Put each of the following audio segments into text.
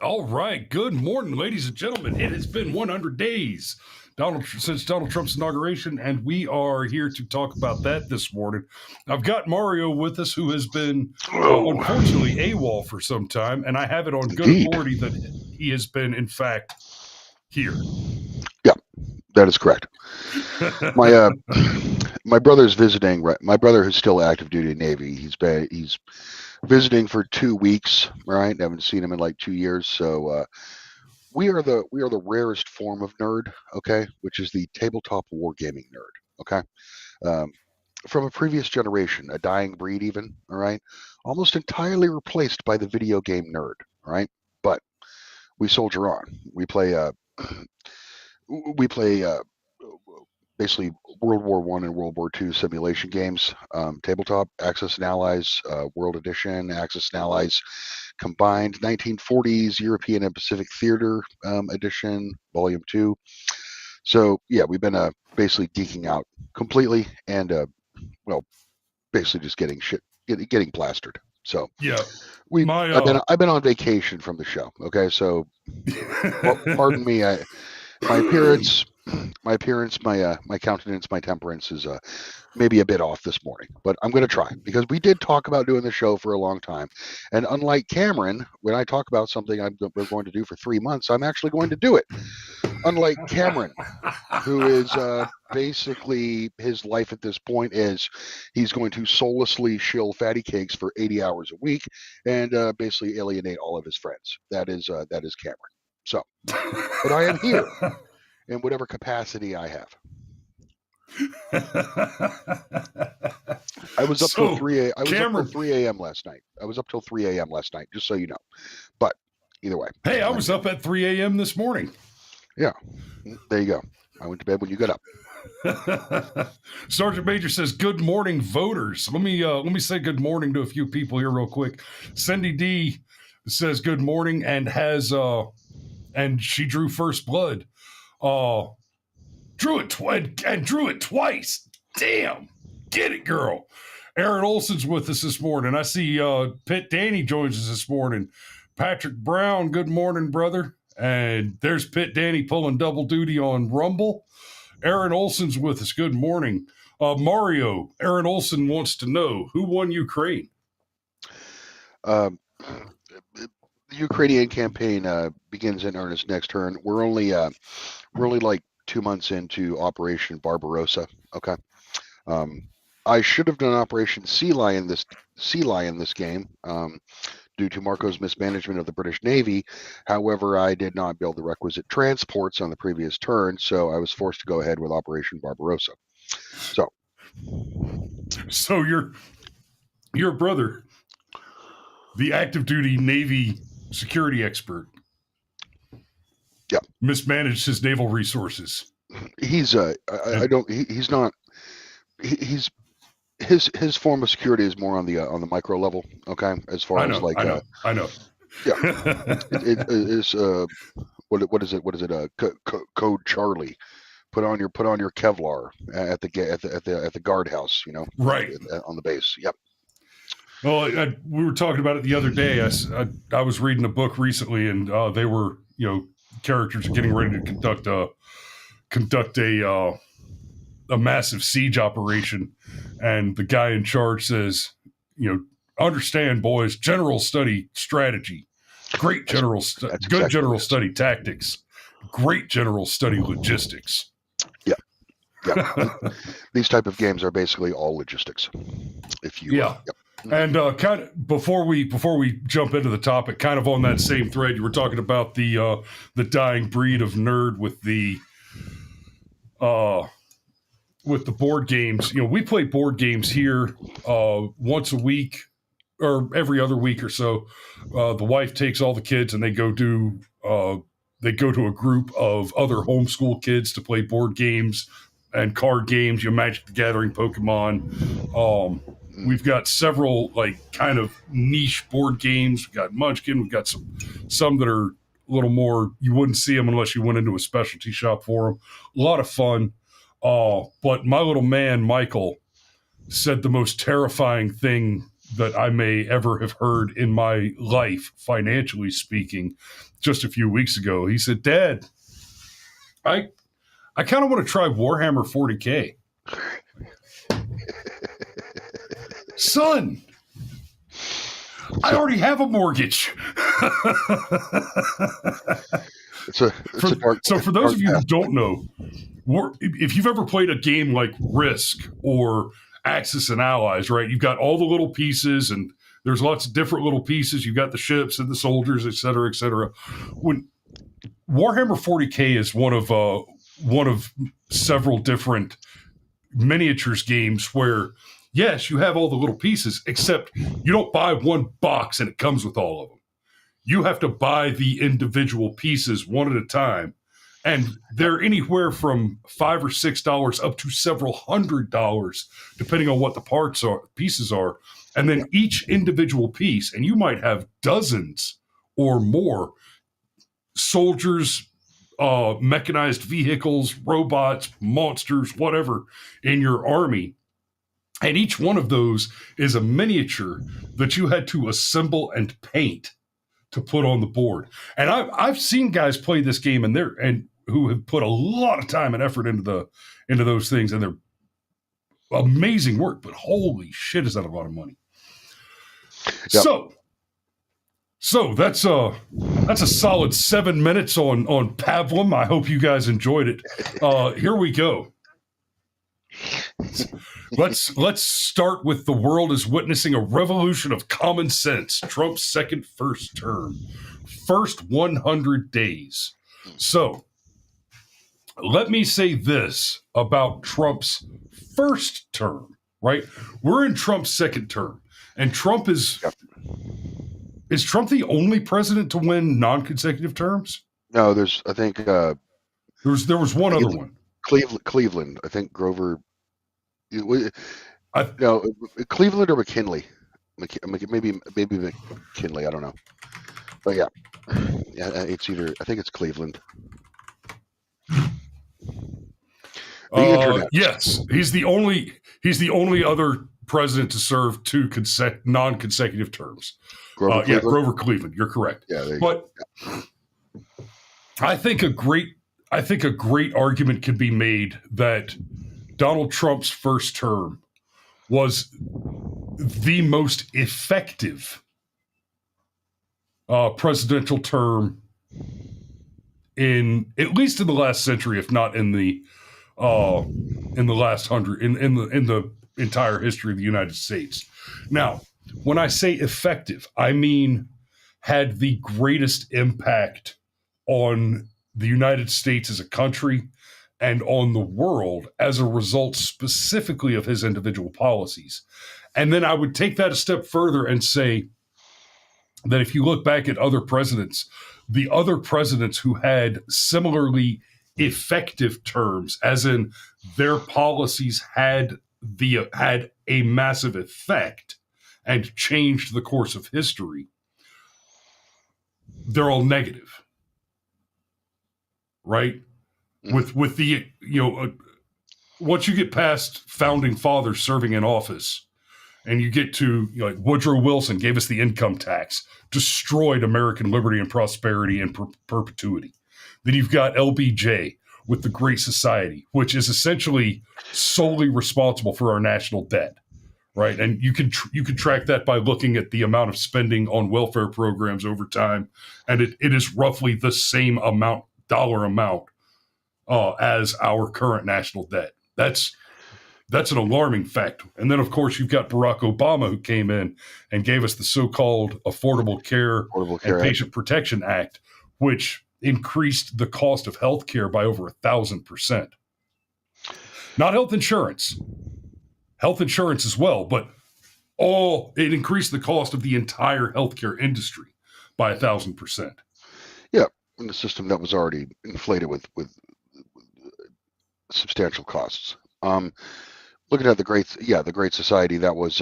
All right. Good morning, ladies and gentlemen. It has been 100 days since Donald Trump's inauguration, and we are here to talk about that this morning. I've got Mario with us, who has been unfortunately AWOL for some time, and I have it on good Indeed. authority that he has been, in fact, here. Yeah, that is correct. My my brother's visiting. My brother who's still active duty Navy. He's visiting for 2 weeks. Right, I haven't seen him in like 2 years. So we are the rarest form of nerd. Okay, which is the tabletop wargaming nerd. Okay, um, from a previous generation, a dying breed, even. All right, almost entirely replaced by the video game nerd. All right, but we soldier on. We play basically World War One and World War Two simulation games, tabletop, Axis and Allies, World Edition, Axis and Allies combined, 1940s European and Pacific Theater edition, Volume Two. So yeah, we've been basically geeking out completely, and well, basically just getting plastered. So Yeah. we My I've been on vacation from the show. Okay, so pardon me. My appearance, my countenance, my temperance is maybe a bit off this morning, but I'm going to try because we did talk about doing the show for a long time, and unlike Cameron, when I talk about something we're going to do for 3 months, I'm actually going to do it. Unlike Cameron, who is basically his life at this point is he's going to soullessly shill fatty cakes for 80 hours a week and basically alienate all of his friends. That is Cameron. So, but I am here in whatever capacity I have. I was up till So, 3 a. I was up till Cameron, 3 a.m. last night. I was up till 3 a.m. last night, just so you know. But either way, hey, I was up at 3 a.m. this morning. yeah, there you go. I went to bed when you got up. Sergeant Major says, "Good morning, voters." Let me say good morning to a few people here real quick. Cindy D says good morning and and she drew first blood. Drew it twice. Damn, get it, girl. Aaron Olson's with us this morning. I see Pitt Danny joins us this morning. Patrick Brown, good morning, brother. And there's Pitt Danny pulling double duty on Rumble. Aaron Olson's with us. Good morning. Mario, Aaron Olson wants to know who won Ukraine. The Ukrainian campaign begins in earnest next turn. We're only like 2 months into Operation Barbarossa. Okay. I should have done Operation Sea Lion this game due to Marco's mismanagement of the British Navy. However, I did not build the requisite transports on the previous turn, so I was forced to go ahead with Operation Barbarossa. So your brother, the active duty Navy security expert, yeah, mismanaged his naval resources. He's he's not he's his form of security is more on the micro level. Okay, as far as like I know. Yeah, it is what is it? Code Charlie. Put on your Kevlar at the guardhouse. You know, right on the base. Yep. Well, we were talking about it the other day. I was reading a book recently, and they were characters getting ready to conduct a massive siege operation, and the guy in charge says, understand, boys, generals study strategy. Great generals, good generals study tactics. Great generals study logistics. Yeah. These type of games are basically all logistics. If you Yep. And kind of before we jump into the topic, kind of on that same thread, you were talking about the dying breed of nerd with the board games. We play board games here once a week or every other week or so. The wife takes all the kids and they go to a group of other homeschool kids to play board games and card games. Magic the Gathering, Pokemon. We've got several kind of niche board games. We've got Munchkin. We've got some that are a little more, you wouldn't see them unless you went into a specialty shop for them. A lot of fun. But my little man, Michael, said the most terrifying thing that I may ever have heard in my life, financially speaking, just a few weeks ago. He said, "Dad, I kind of want to try Warhammer 40K." Son, I already have a mortgage. So for those of you who don't know, if you've ever played a game like Risk or Axis and Allies, right? You've got all the little pieces, and there's lots of different little pieces. You've got the ships and the soldiers, et cetera, et cetera. When Warhammer 40K is one of several different miniatures games where, yes, you have all the little pieces, except you don't buy one box and it comes with all of them. You have to buy the individual pieces one at a time. And they're anywhere from $5 or $6 up to several $100, depending on what the pieces are. And then each individual piece, and you might have dozens or more soldiers, mechanized vehicles, robots, monsters, whatever, in your army. And each one of those is a miniature that you had to assemble and paint to put on the board. And I've seen guys play this game and who have put a lot of time and effort into those things, and they're amazing work. But holy shit, is that a lot of money? Yep. So that's a solid 7 minutes on Pablum. I hope you guys enjoyed it. Here we go. Let's start with the world is witnessing a revolution of common sense. Trump's first term, first 100 days. So let me say this about Trump's first term, right? We're in Trump's second term, and Trump is Trump the only president to win non-consecutive terms? No, I think there was one other one. Cleveland. I think Grover. Cleveland or McKinley. Maybe McKinley. I don't know. But yeah, it's either. I think it's Cleveland. Yes, he's the only other president to serve two non-consecutive terms. Grover Cleveland. You're correct. But I think a great argument can be made that Donald Trump's first term was the most effective presidential term at least in the last century, if not in the last 100 in the entire history of the United States. Now, when I say effective, I mean had the greatest impact on the United States as a country and on the world as a result specifically of his individual policies. And then I would take that a step further and say that if you look back at other presidents, the other presidents who had similarly effective terms, as in their policies had a massive effect and changed the course of history, they're all negative, right? With the, once you get past founding fathers serving in office and you get to, like Woodrow Wilson gave us the income tax, destroyed American liberty and prosperity and perpetuity. Then you've got LBJ with the Great Society, which is essentially solely responsible for our national debt, right? And you can track that by looking at the amount of spending on welfare programs over time, and it is roughly the same dollar amount as our current national debt. That's an alarming fact. And then, of course, you've got Barack Obama, who came in and gave us the so-called Affordable Care and Patient Protection Act, which increased the cost of health care by over 1,000%. Not health insurance as well, but it increased the cost of the entire healthcare industry by 1,000%. Yeah, in a system that was already inflated with substantial costs. Looking at the Great Society, that was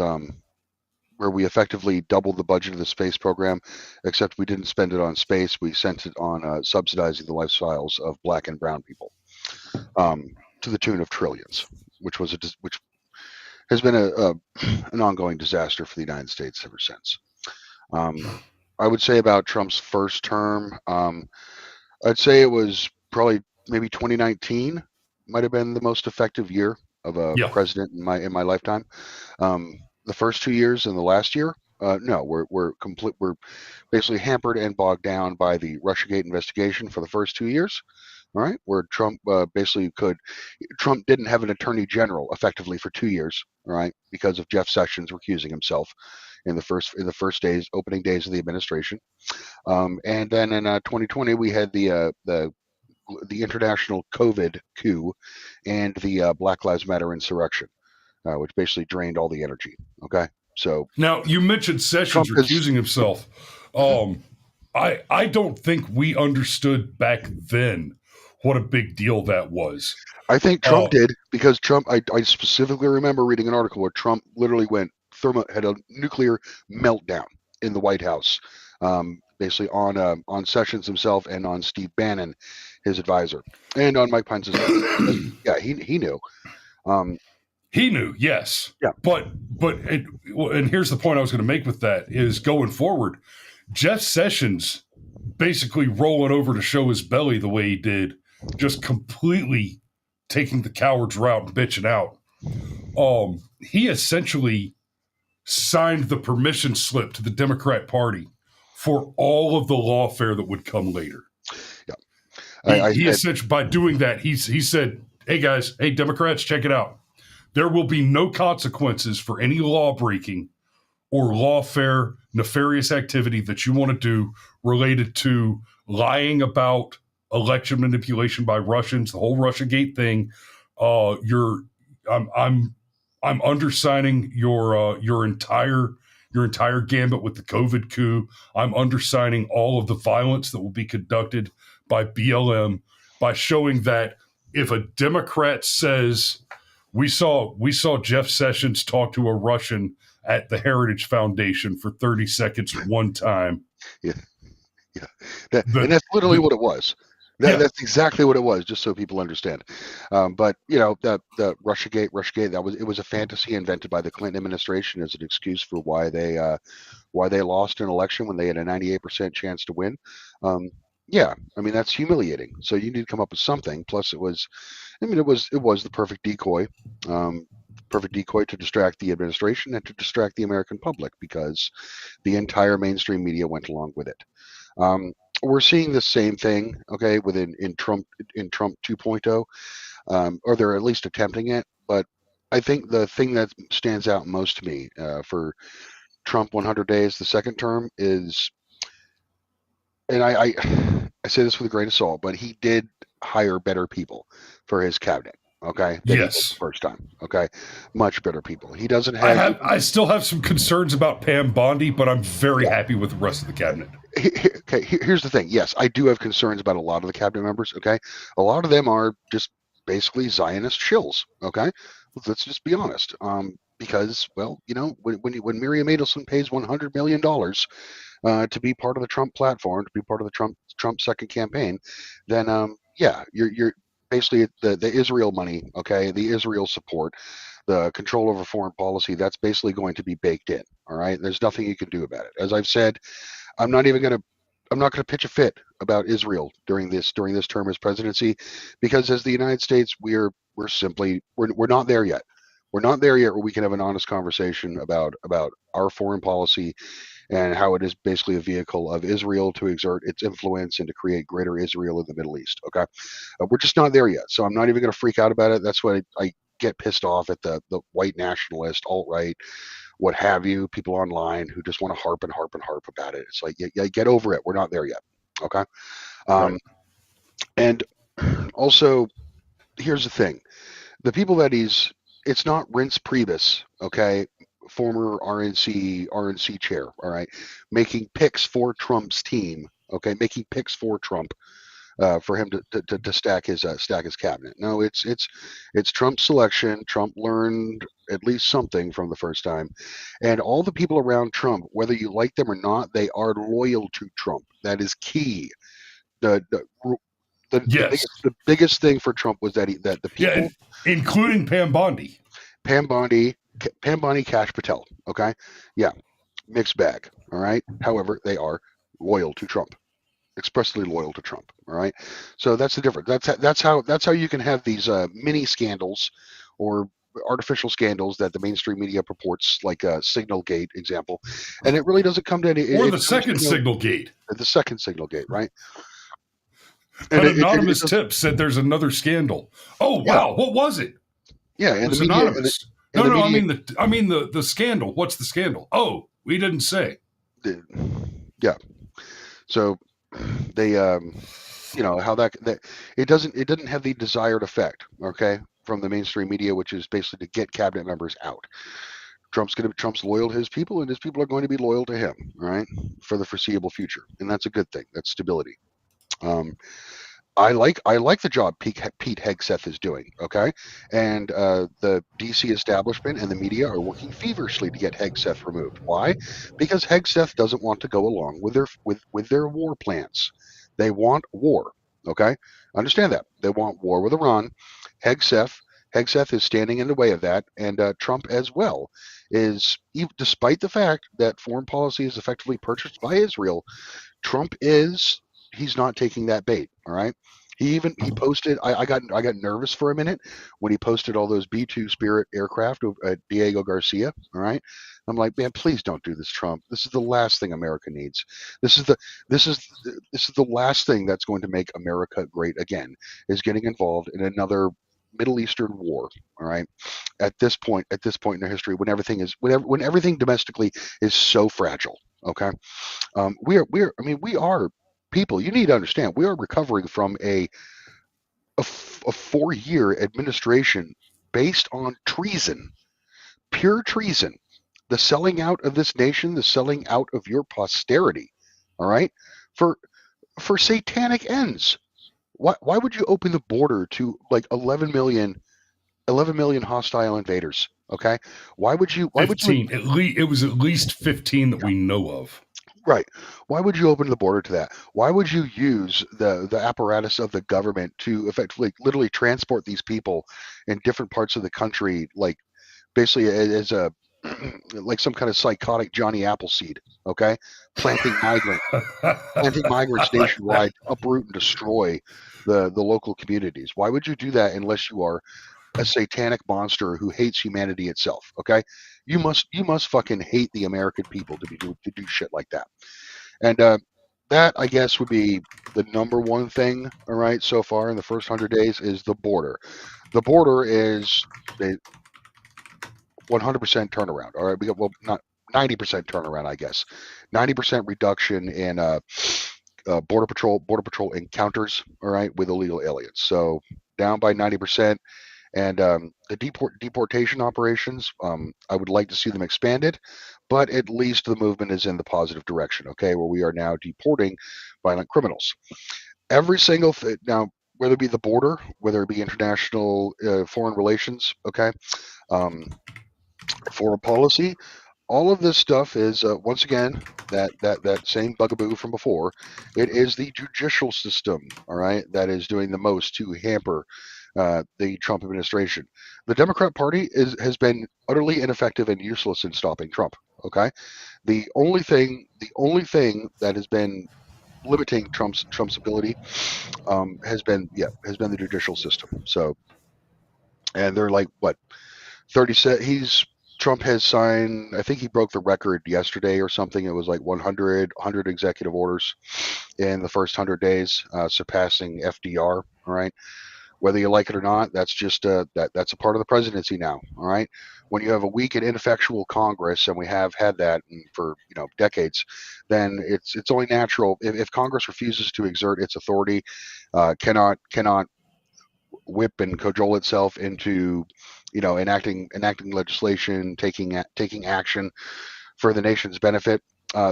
where we effectively doubled the budget of the space program, except we didn't spend it on space. We sent it on subsidizing the lifestyles of Black and brown people to the tune of trillions, which has been an ongoing disaster for the United States ever since. I would say about Trump's first term, I'd say it was probably maybe 2019 might have been the most effective year of a Yeah. president in my lifetime. The first 2 years and the last year, no, we're basically hampered and bogged down by the Russiagate investigation for the first 2 years. All right, where Trump Trump didn't have an attorney general effectively for 2 years. All right, because of Jeff Sessions recusing himself in the first opening days of the administration. And then in 2020, we had the international COVID coup and the Black Lives Matter insurrection, which basically drained all the energy. Okay, so Now you mentioned Sessions Trump is. recusing himself. I don't think we understood back then what a big deal that was. I think Trump did, because Trump. I specifically remember reading an article where Trump literally had a nuclear meltdown in the White House, basically on Sessions himself and on Steve Bannon, his advisor, and on Mike Pence as well. Yeah, he knew. He knew, yes. Yeah. But and here's the point I was going to make with that is going forward, Jeff Sessions basically rolling over to show his belly the way he did, just completely taking the coward's route and bitching out. He essentially signed the permission slip to the Democrat Party for all of the lawfare that would come later. Yeah. He essentially, by doing that, he said, hey guys, hey Democrats, check it out. There will be no consequences for any law breaking or lawfare nefarious activity that you want to do related to lying about election manipulation by Russians, the whole Russiagate thing. I'm undersigning your entire gambit with the COVID coup. I'm undersigning all of the violence that will be conducted by BLM by showing that if a Democrat says we saw Jeff Sessions talk to a Russian at the Heritage Foundation for 30 seconds one time. Yeah. And that's literally what it was. That's exactly what it was, just so people understand. But the Russiagate, it was a fantasy invented by the Clinton administration as an excuse for why they lost an election when they had a 98% chance to win. Yeah, I mean that's humiliating. So you need to come up with something. Plus, it was the perfect decoy. To distract the administration and to distract the American public, because the entire mainstream media went along with it. We're seeing the same thing, okay, in Trump 2.0, or they're at least attempting it. But I think the thing that stands out most to me for Trump 100 days, the second term, is, and I say this with a grain of salt, but he did hire better people for his cabinet. Okay. Yes. The first time. Okay. Much better people. He doesn't have. I still have some concerns about Pam Bondi, but I'm very happy with the rest of the cabinet. Okay. Here's the thing. Yes, I do have concerns about a lot of the cabinet members. Okay. A lot of them are just basically Zionist shills. Okay. Let's just be honest. Because, well, when Miriam Adelson pays $100 million to be part of the Trump platform, to be part of the Trump second campaign, then you're basically the Israel money, okay, the Israel support, the control over foreign policy, that's basically going to be baked in. All right. There's nothing you can do about it. As I've said, I'm not going to pitch a fit about Israel during this term as presidency, because as the United States, we're not there yet. We're not there yet where we can have an honest conversation about our foreign policy and how it is basically a vehicle of Israel to exert its influence and to create greater Israel in the Middle East. Okay. We're just not there yet. So I'm not even going to freak out about it. That's why I get pissed off at the white nationalist, alt-right, what have you, people online who just want to harp about it. It's like, yeah, get over it. We're not there yet. Okay. Right. And also, here's the thing. The people that it's not Reince Priebus, okay, former RNC chair, all right, making picks for Trump's team, okay, making picks for Trump, for him to stack his cabinet. No, it's Trump's selection. Trump learned at least something from the first time, and all the people around Trump, whether you like them or not, they are loyal to Trump. That is key. The biggest thing for Trump was that the people, including Pam Bondi. Pam Bondi, Pambani, Kash Patel. Okay, yeah, mixed bag. All right. However, they are loyal to Trump, expressly loyal to Trump. All right. So that's the difference. That's how you can have these mini scandals or artificial scandals that the mainstream media purports, like a Signal Gate example, and it really doesn't come to any. Or It the comes second to no, Signal Gate. the second Signal Gate, right? And An it anonymous does, tip said there's another scandal. Oh yeah, wow, what was it? yeah, It and the was media anonymous. and the No, media. I mean the scandal. What's the scandal? Oh, we didn't say. Yeah. So they how that it doesn't have the desired effect, okay, from the mainstream media, which is basically to get cabinet members out. Trump's loyal to his people, and his people are going to be loyal to him, all right, for the foreseeable future, and that's a good thing. That's stability. um I like the job Pete Hegseth is doing, okay, and the DC establishment and the media are working feverishly to get Hegseth removed. Why? Because Hegseth doesn't want to go along with their war plans. They want war, okay. Understand that they want war with Iran. Hegseth is standing in the way of that, and Trump as well despite the fact that foreign policy is effectively purchased by Israel. Trump is he's not taking that bait. All right. He posted. I got nervous for a minute when he posted all those B-2 Spirit aircraft at Diego Garcia. All right. I'm like, man, please don't do this, Trump. This is the last thing America needs. This is the this is this is the last thing that's going to make America great again, is getting involved in another Middle Eastern war. All right. At this point in their history, when everything domestically is so fragile. Okay. We are people. You need to understand. We are recovering from a 4-year administration based on treason, pure treason, the selling out of this nation, the selling out of your posterity. All right, for satanic ends. Why would you open the border to like 11 million hostile invaders? Okay, why would you 15. It was at least 15 that we know of. Right. Why would you open the border to that? Why would you use the apparatus of the government to effectively, literally transport these people in different parts of the country, like basically as a like some kind of psychotic Johnny Appleseed? Okay, planting migrants Like that. nationwide, uproot and destroy the local communities. Why would you do that unless you are a satanic monster who hates humanity itself? Okay, you must fucking hate the American people to do shit like that. And that, I guess, would be the number one thing. All right, so far in the first 100 days is the border. The border is a 100% turnaround. All right, we got, well, not 90% turnaround, I guess. 90% reduction in border patrol encounters. All right, with illegal aliens. So down by 90%. And the deportation operations, I would like to see them expanded, but at least the movement is in the positive direction, okay, where we are now deporting violent criminals. Every single thing, now, whether it be the border, whether it be international foreign relations, okay, um, foreign policy, all of this stuff is, once again, that same bugaboo from before. It is the judicial system, all right, that is doing the most to hamper the Trump administration. The Democrat Party has been utterly ineffective and useless in stopping Trump. Okay, the only thing that has been limiting Trump's ability has been the judicial system. So, and they're like, what, 30 set Trump has signed, I think he broke the record yesterday or something. It was like 100 executive orders in the first 100 days, surpassing FDR. All right. Whether you like it or not, that's just that's a part of the presidency now. All right. When you have a weak and ineffectual Congress, and we have had that for decades, then it's only natural if Congress refuses to exert its authority, cannot whip and cajole itself into enacting legislation, taking action for the nation's benefit.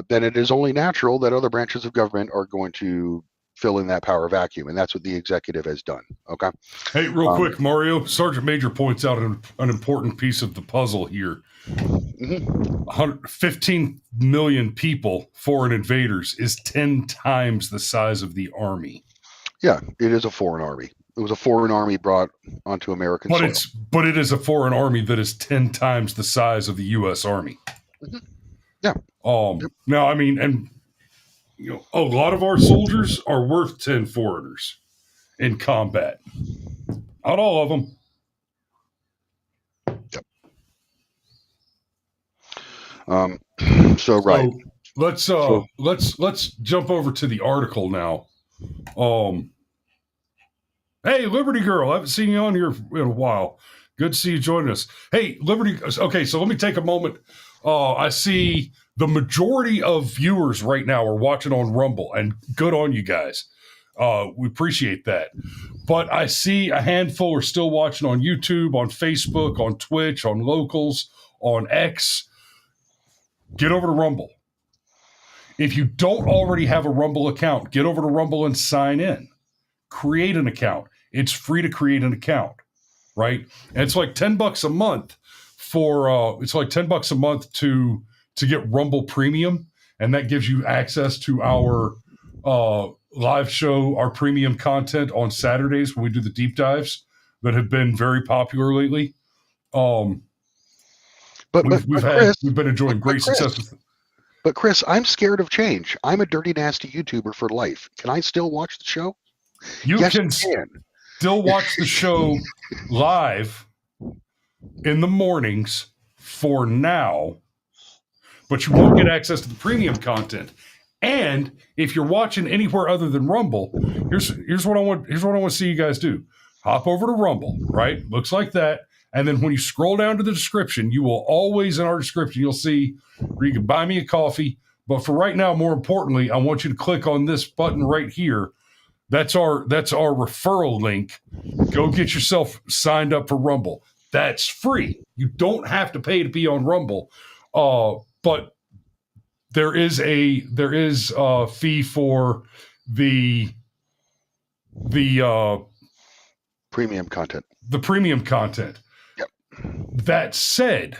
Then it is only natural that other branches of government are going to fill in that power vacuum, and that's what the executive has done. Okay. Hey, real quick, Mario. Sergeant Major points out an important piece of the puzzle here. Mhm. 15 million people, foreign invaders, is 10 times the size of the army. Yeah, it is a foreign army. It was a foreign army brought onto American soil. But it is a foreign army that is 10 times the size of the U.S. Army. Mm-hmm. Yeah. Now, I mean, and a lot of our soldiers are worth 10 foreigners in combat. Not all of them. Yep. So right. Let's jump over to the article now. Hey, Liberty Girl, I haven't seen you on here in a while. Good to see you joining us. Hey, Liberty. Okay, so let me take a moment. I see the majority of viewers right now are watching on Rumble, and good on you guys. We appreciate that. But I see a handful are still watching on YouTube, on Facebook, on Twitch, on Locals, on X. Get over to Rumble. If you don't already have a Rumble account, get over to Rumble and sign in. Create an account. It's free to create an account, right? And it's like $10 a month for it's like $10 a month to get Rumble Premium, and that gives you access to our live show, our premium content on Saturdays when we do the deep dives that have been very popular lately. We've been enjoying great success with it. But Chris, I'm scared of change. I'm a dirty, nasty YouTuber for life. Can I still watch the show? You can still watch the show live in the mornings for now, but you won't get access to the premium content. And if you're watching anywhere other than Rumble, here's what I want to see you guys do. Hop over to Rumble, right? Looks like that. And then when you scroll down to the description, you will always, in our description, you'll see where you can buy me a coffee. But for right now, more importantly, I want you to click on this button right here. That's our referral link. Go get yourself signed up for Rumble. That's free. You don't have to pay to be on Rumble. But there is a fee for the premium content. The premium content. Yep. That said,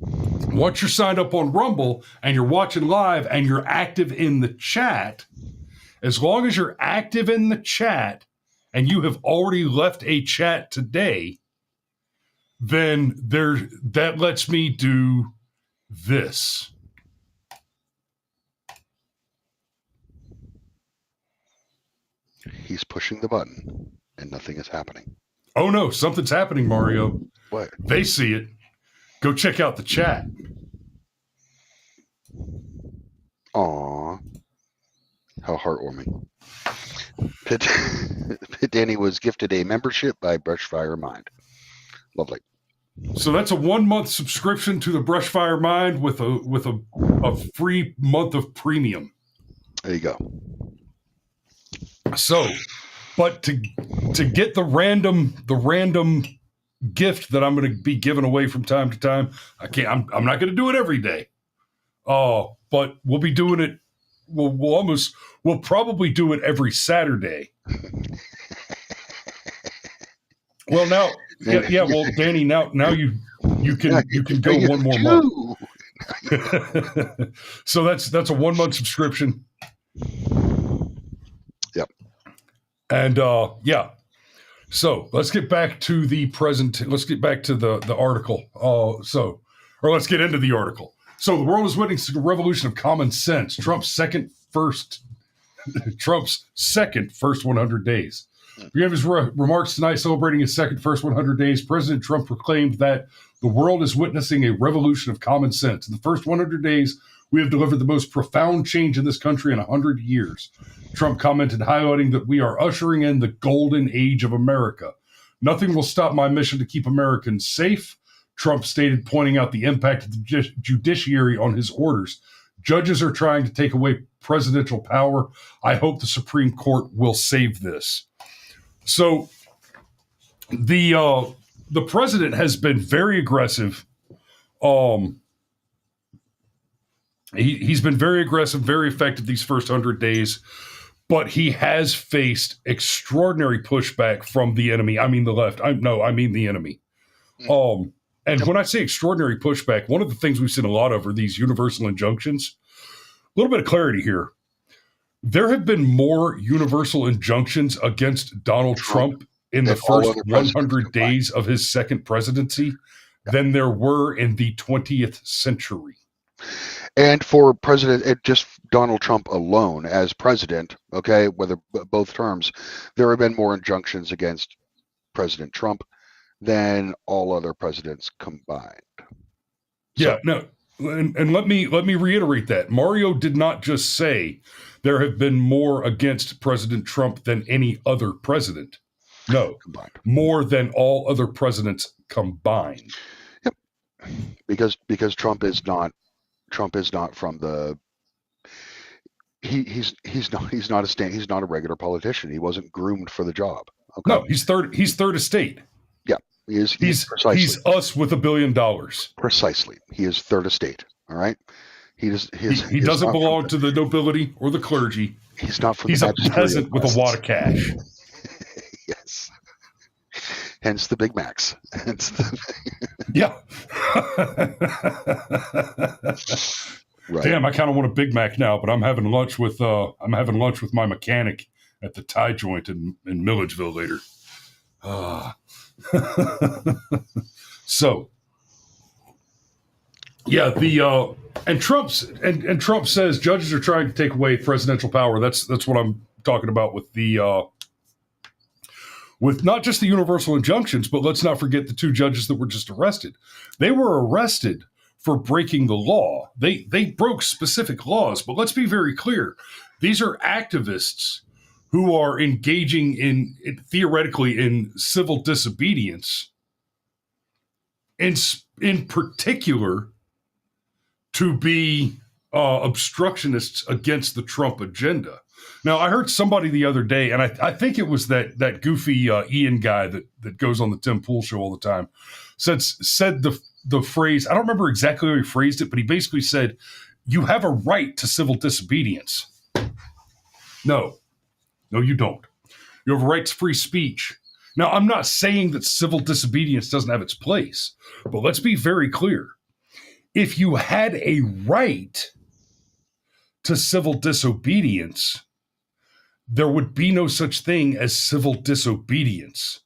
once you're signed up on Rumble and you're watching live and you're active in the chat, as long as you're active in the chat and you have already left a chat today, then that lets me do this. He's pushing the button and nothing is happening. Oh no, something's happening, Mario. What? They see it. Go check out the chat. Aw. How heartwarming. Pit Danny was gifted a membership by Brushfire Mind. Lovely. So that's a 1-month subscription to the Brushfire Mind with a free month of premium. There you go. So, but to get the random gift that I'm going to be giving away from time to time, I'm not going to do it every day. But we'll be doing it. We'll probably do it every Saturday. Well, now, yeah. Well, Danny, now you can go one more month. So that's a 1-month subscription. Yep. And yeah. So let's get back to the present. Let's get back to the article. Or let's get into the article. So the world is witnessing a revolution of common sense. Trump's first 100 days. Beginning his remarks tonight celebrating his first 100 days, President Trump proclaimed that the world is witnessing a revolution of common sense. In the first 100 days, we have delivered the most profound change in this country in 100 years. Trump commented, highlighting that we are ushering in the golden age of America. Nothing will stop my mission to keep Americans safe, Trump stated, pointing out the impact of the judiciary on his orders. Judges are trying to take away presidential power. I hope the Supreme Court will save this. So the president has been very aggressive. He's been very aggressive, very effective these first 100 days, but he has faced extraordinary pushback from the enemy. I mean the left. I mean the enemy. And when I say extraordinary pushback, one of the things we've seen a lot of are these universal injunctions. A little bit of clarity here. There have been more universal injunctions against Donald Trump in the than all first other presidents 100 combined. days of his second presidency than there were in the 20th century. And for just Donald Trump alone as president, okay, whether both terms, there have been more injunctions against President Trump than all other presidents combined. Yeah, no, and let me reiterate that Mario did not just say there have been more against President Trump than any other president. No, combined. more than all other presidents combined. Yep, because Trump is not from the. He's not a regular politician. He wasn't groomed for the job. Okay. No, he's third estate. Yeah, he's precisely. He's us with $1 billion. Precisely, he is third estate. All right, he doesn't belong to the nobility or the clergy. He's not from. He's a peasant with a wad of cash. Yes. Hence the Big Macs. Yeah. Right. Damn, I kind of want a Big Mac now, but I'm having lunch with my mechanic at the tie joint in Milledgeville later. So, yeah, and Trump says judges are trying to take away presidential power. That's what I'm talking about with with not just the universal injunctions, but let's not forget the two judges that were just arrested. They were arrested for breaking the law. They broke specific laws, but let's be very clear. These are activists who are engaging in theoretically in civil disobedience, in particular to be obstructionists against the Trump agenda. Now, I heard somebody the other day, and I think it was that goofy Ian guy that goes on the Tim Pool show all the time, said the phrase, I don't remember exactly how he phrased it, but he basically said, you have a right to civil disobedience. No, you don't. You have a right to free speech. Now, I'm not saying that civil disobedience doesn't have its place, but let's be very clear. If you had a right to civil disobedience, there would be no such thing as civil disobedience.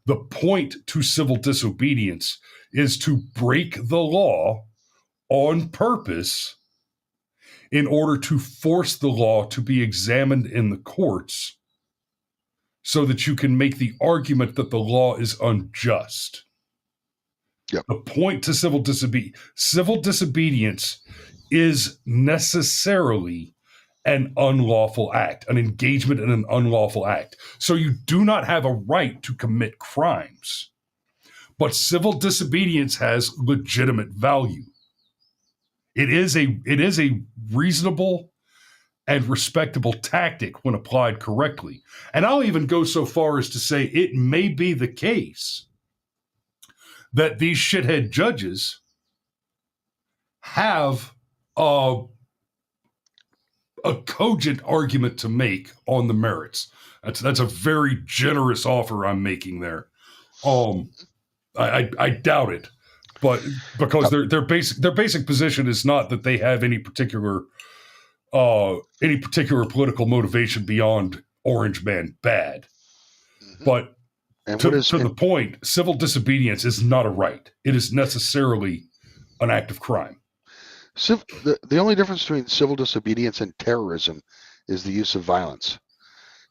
The point to civil disobedience is to break the law on purpose in order to force the law to be examined in the courts so that you can make the argument that the law is unjust. Yep. The point to civil disobedience is necessarily an unlawful act, an engagement in an unlawful act. So you do not have a right to commit crimes. But civil disobedience has legitimate value. It is a reasonable and respectable tactic when applied correctly. And I'll even go so far as to say it may be the case that these shithead judges have a cogent argument to make on the merits. That's a very generous offer I'm making there. I doubt it, but because their basic position is not that they have any particular political motivation beyond Orange Man bad. Mm-hmm. But to the point, civil disobedience is not a right. It is necessarily an act of crime. The only difference between civil disobedience and terrorism is the use of violence.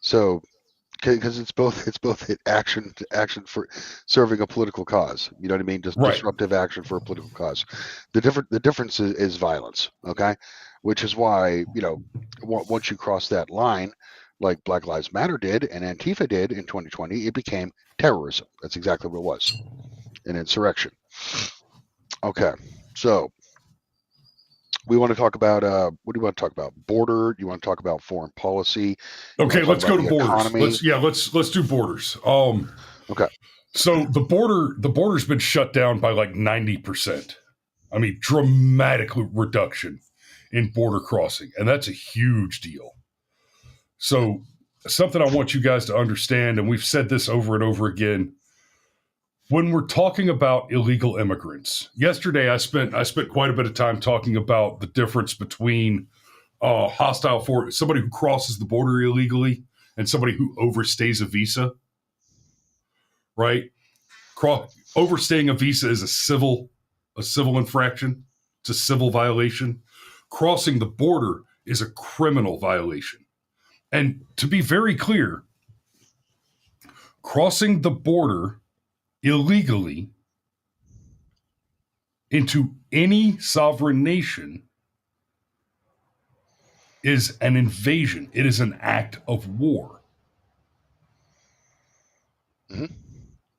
So, because it's both action for serving a political cause. You know what I mean? Just right. Disruptive action for a political cause. The difference is violence. Okay, which is why, you know, once you cross that line, like Black Lives Matter did and Antifa did in 2020, it became terrorism. That's exactly what it was, an insurrection. Okay, so we want to talk about what do you want to talk about? Border? You want to talk about foreign policy? Okay, let's go to borders. Let's do borders. Okay. So the border's been shut down by like 90%. I mean, dramatic reduction in border crossing, and that's a huge deal. So something I want you guys to understand, and we've said this over and over again, when we're talking about illegal immigrants, yesterday I spent quite a bit of time talking about the difference between somebody who crosses the border illegally and somebody who overstays a visa. right? Overstaying a visa is a civil infraction. It's a civil violation. Crossing the border is a criminal violation. And to be very clear, crossing the border illegally into any sovereign nation is an invasion. It is an act of war. Mm-hmm.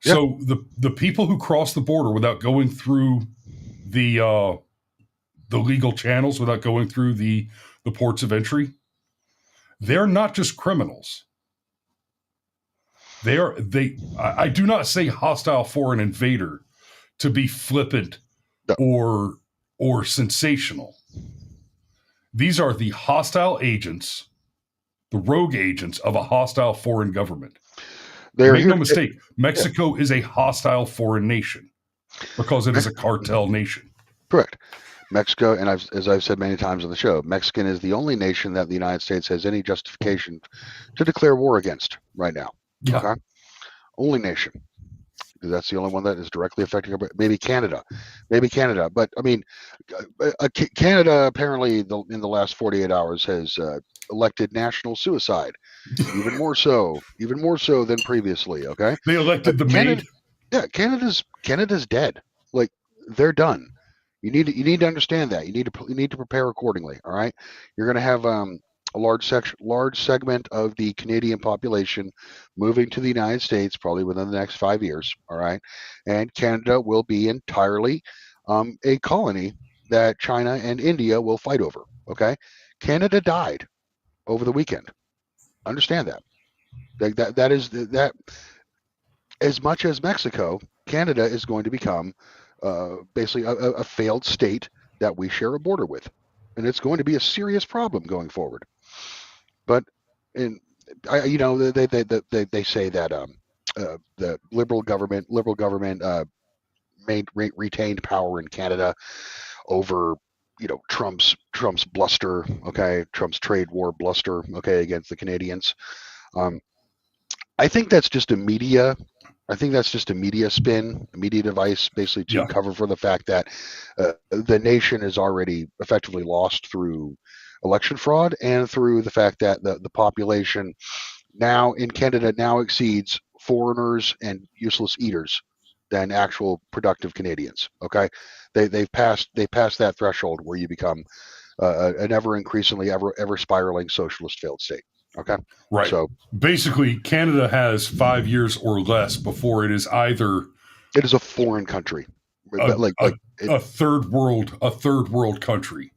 So the people who cross the border without going through the legal channels, without going through the ports of entry, they're not just criminals. I do not say hostile foreign invader to be flippant or sensational. These are the hostile agents, the rogue agents of a hostile foreign government. Make no mistake, Mexico is a hostile foreign nation because it is a cartel nation. Correct. Mexico, and as I've said many times on the show, Mexican is the only nation that the United States has any justification to declare war against right now. Yeah. Okay? Only nation. Because that's the only one that is directly affecting. Maybe Canada. But I mean, Canada apparently in the last 48 hours has elected national suicide. Even more so than previously. Okay. They elected the maid. Yeah, Canada's dead. Like, they're done. You need to understand that. You need to prepare accordingly. All right. You're going to have a large segment of the Canadian population moving to the United States probably within the next 5 years. All right, and Canada will be entirely a colony that China and India will fight over. Okay, Canada died over the weekend. Understand that. That is as much as Mexico, Canada is going to become basically a failed state that we share a border with, and it's going to be a serious problem going forward. But they say that the liberal government retained power in Canada over Trump's bluster, okay, Trump's trade war bluster, okay, against the Canadians. I think that's just a media spin, a media device, basically to cover for the fact that the nation is already effectively lost through election fraud and through the fact that the population now in Canada now exceeds foreigners and useless eaters than actual productive Canadians. Okay, they've passed that threshold where you become an ever increasingly ever spiraling socialist failed state. Okay, right. So basically, Canada has 5 years or less before it is either a foreign country, a third world country.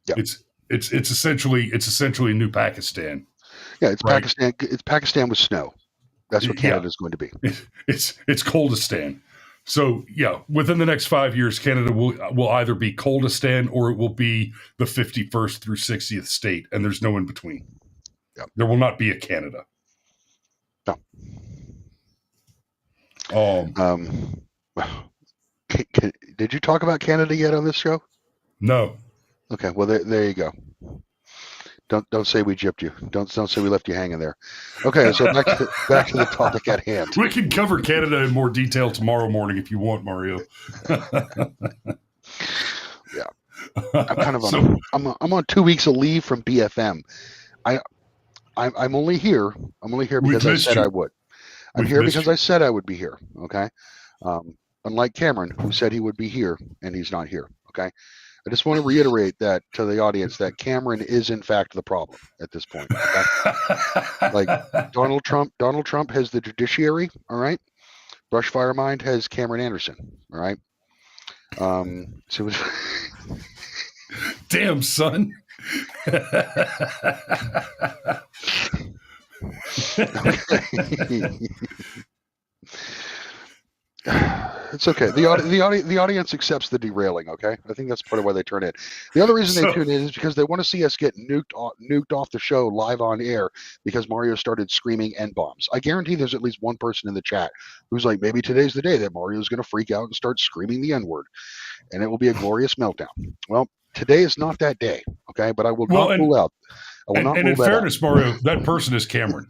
Yeah, it's essentially New Pakistan. Yeah, it's right? Pakistan. It's Pakistan with snow. That's what Canada is going to be. It's Coldistan. So yeah, within the next 5 years, Canada will either be Coldistan or it will be the 51st through 60th state, and there's no in between. Yep. There will not be a Canada. No. Did you talk about Canada yet on this show? No. Okay. Well, there you go. Don't say we gypped you. Don't say we left you hanging there. Okay. So back to the topic at hand. We can cover Canada in more detail tomorrow morning if you want, Mario. Yeah. I'm kind of I'm on 2 weeks of leave from BFM. I'm only here. Because I said I would. I'm here because I said I would be here. Okay. Unlike Cameron, who said he would be here and he's not here. Okay. I just want to reiterate that to the audience that Cameron is in fact the problem at this point. Okay? Like Donald Trump has the judiciary. All right. Brushfire Mind has Cameron Anderson. All right. So damn, son. It's okay. The audience accepts the derailing. Okay, I think that's part of why they turn in. The other reason they tune in is because they want to see us get nuked off the show live on air because Mario started screaming N-bombs. I guarantee there's at least one person in the chat who's like, maybe today's the day that Mario's going to freak out and start screaming the N-word, and it will be a glorious meltdown. Well, today is not that day. Okay, but I will not rule out. I will not rule in that fairness, out. Mario, that person is Cameron.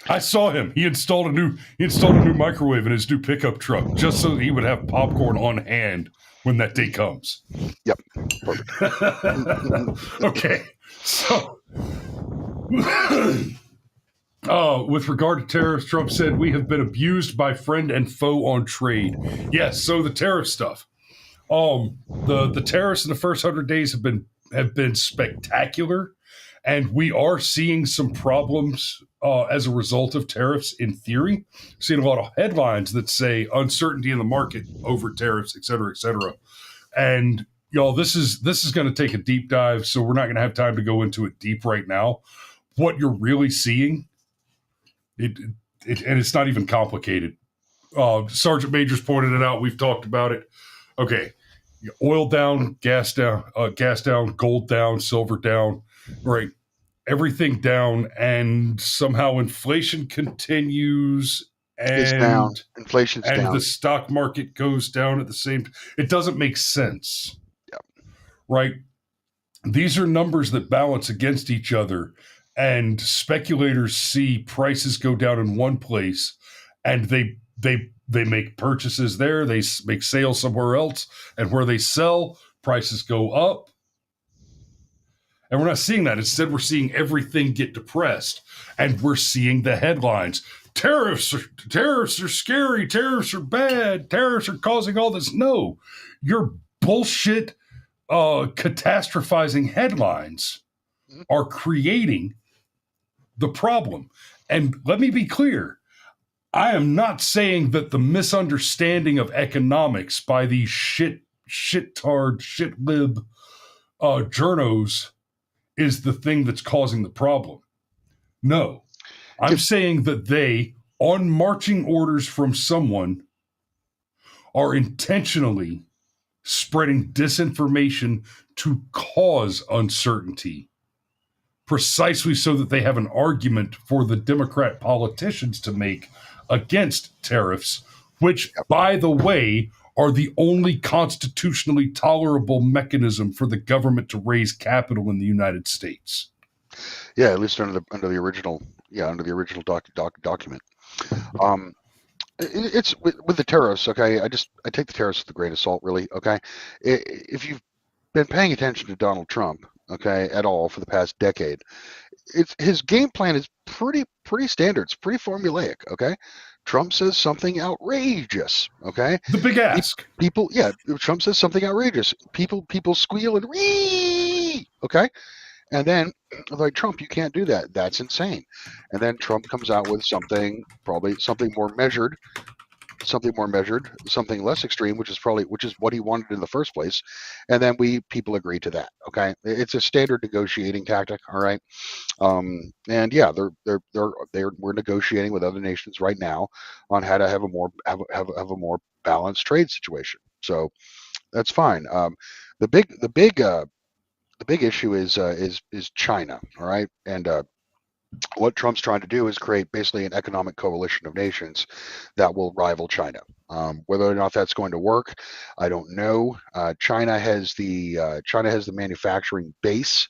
I saw him. He installed a new microwave in his new pickup truck just so that he would have popcorn on hand when that day comes. Yep. Perfect. Okay. So with regard to tariffs, Trump said we have been abused by friend and foe on trade. Yes, so the tariff stuff. The tariffs in the first 100 days have been spectacular, and we are seeing some problems as a result of tariffs. In theory, seeing a lot of headlines that say uncertainty in the market over tariffs, et cetera, et cetera. And y'all, this is going to take a deep dive, so we're not going to have time to go into it deep right now. What you're really seeing, and it's not even complicated. Sergeant Majors pointed it out. We've talked about it. Okay, oil down, gas down, gold down, silver down, right? Everything down, and somehow inflation continues. It's down. Inflation's and down. The stock market goes down at the same time. It doesn't make sense. Yep. Right? These are numbers that balance against each other, and speculators see prices go down in one place, and they make purchases there, they make sales somewhere else, and where they sell, prices go up. And we're not seeing that. Instead, we're seeing everything get depressed, and we're seeing the headlines. Tariffs are scary. Tariffs are bad. Tariffs are causing all this. No, your bullshit catastrophizing headlines are creating the problem. And let me be clear. I am not saying that the misunderstanding of economics by these shit-tard, shit-lib journos is the thing that's causing the problem. No. I'm saying that they, on marching orders from someone, are intentionally spreading disinformation to cause uncertainty, precisely so that they have an argument for the Democrat politicians to make against tariffs, which, by the way, are the only constitutionally tolerable mechanism for the government to raise capital in the United States. Yeah, at least under the original document. It's with the tariffs. Okay, I take the tariffs with a grain of salt, really. Okay, if you've been paying attention to Donald Trump, okay, at all for the past decade, his game plan is pretty standard. It's pretty formulaic. Okay, Trump says something outrageous. Okay, the big ask. Trump says something outrageous. People squeal and ree. Okay. And then, like, Trump, you can't do that. That's insane. And then Trump comes out with something more measured, something less extreme, which is what he wanted in the first place. And then people agree to that. Okay, it's a standard negotiating tactic. All right, and yeah, we're negotiating with other nations right now on how to have a more balanced trade situation. So that's fine. The big issue is China, all right? And what Trump's trying to do is create basically an economic coalition of nations that will rival China. Whether or not that's going to work, I don't know. China has the manufacturing base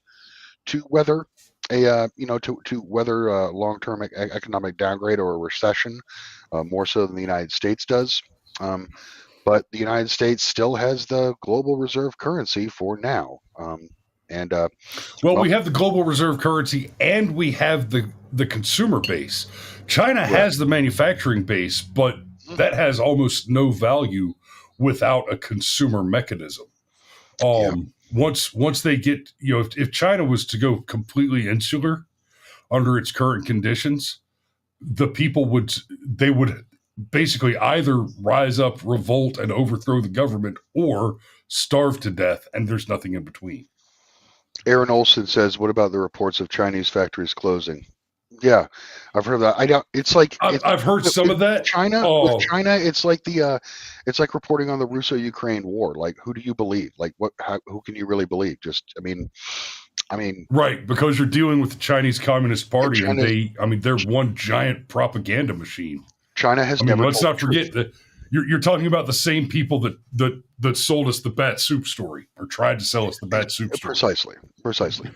to weather to weather a long-term economic downgrade or a recession, more so than the United States does. But the United States still has the global reserve currency for now. We have the global reserve currency and we have the consumer base. China has the manufacturing base, but that has almost no value without a consumer mechanism. Once they get, if China was to go completely insular under its current conditions, the people would basically either rise up, revolt, and overthrow the government, or starve to death, and there's nothing in between. Aaron Olson says, "What about the reports of Chinese factories closing?" Yeah, I've heard that. I've heard some of that. With China, it's like reporting on the Russo-Ukraine war. Like, who do you believe? Like, who can you really believe? Right, because you're dealing with the Chinese Communist Party, and they're one giant propaganda machine. China has never. Let's not forget that you're talking about the same people that sold us the bat soup story, or tried to sell us the bat soup story. Precisely.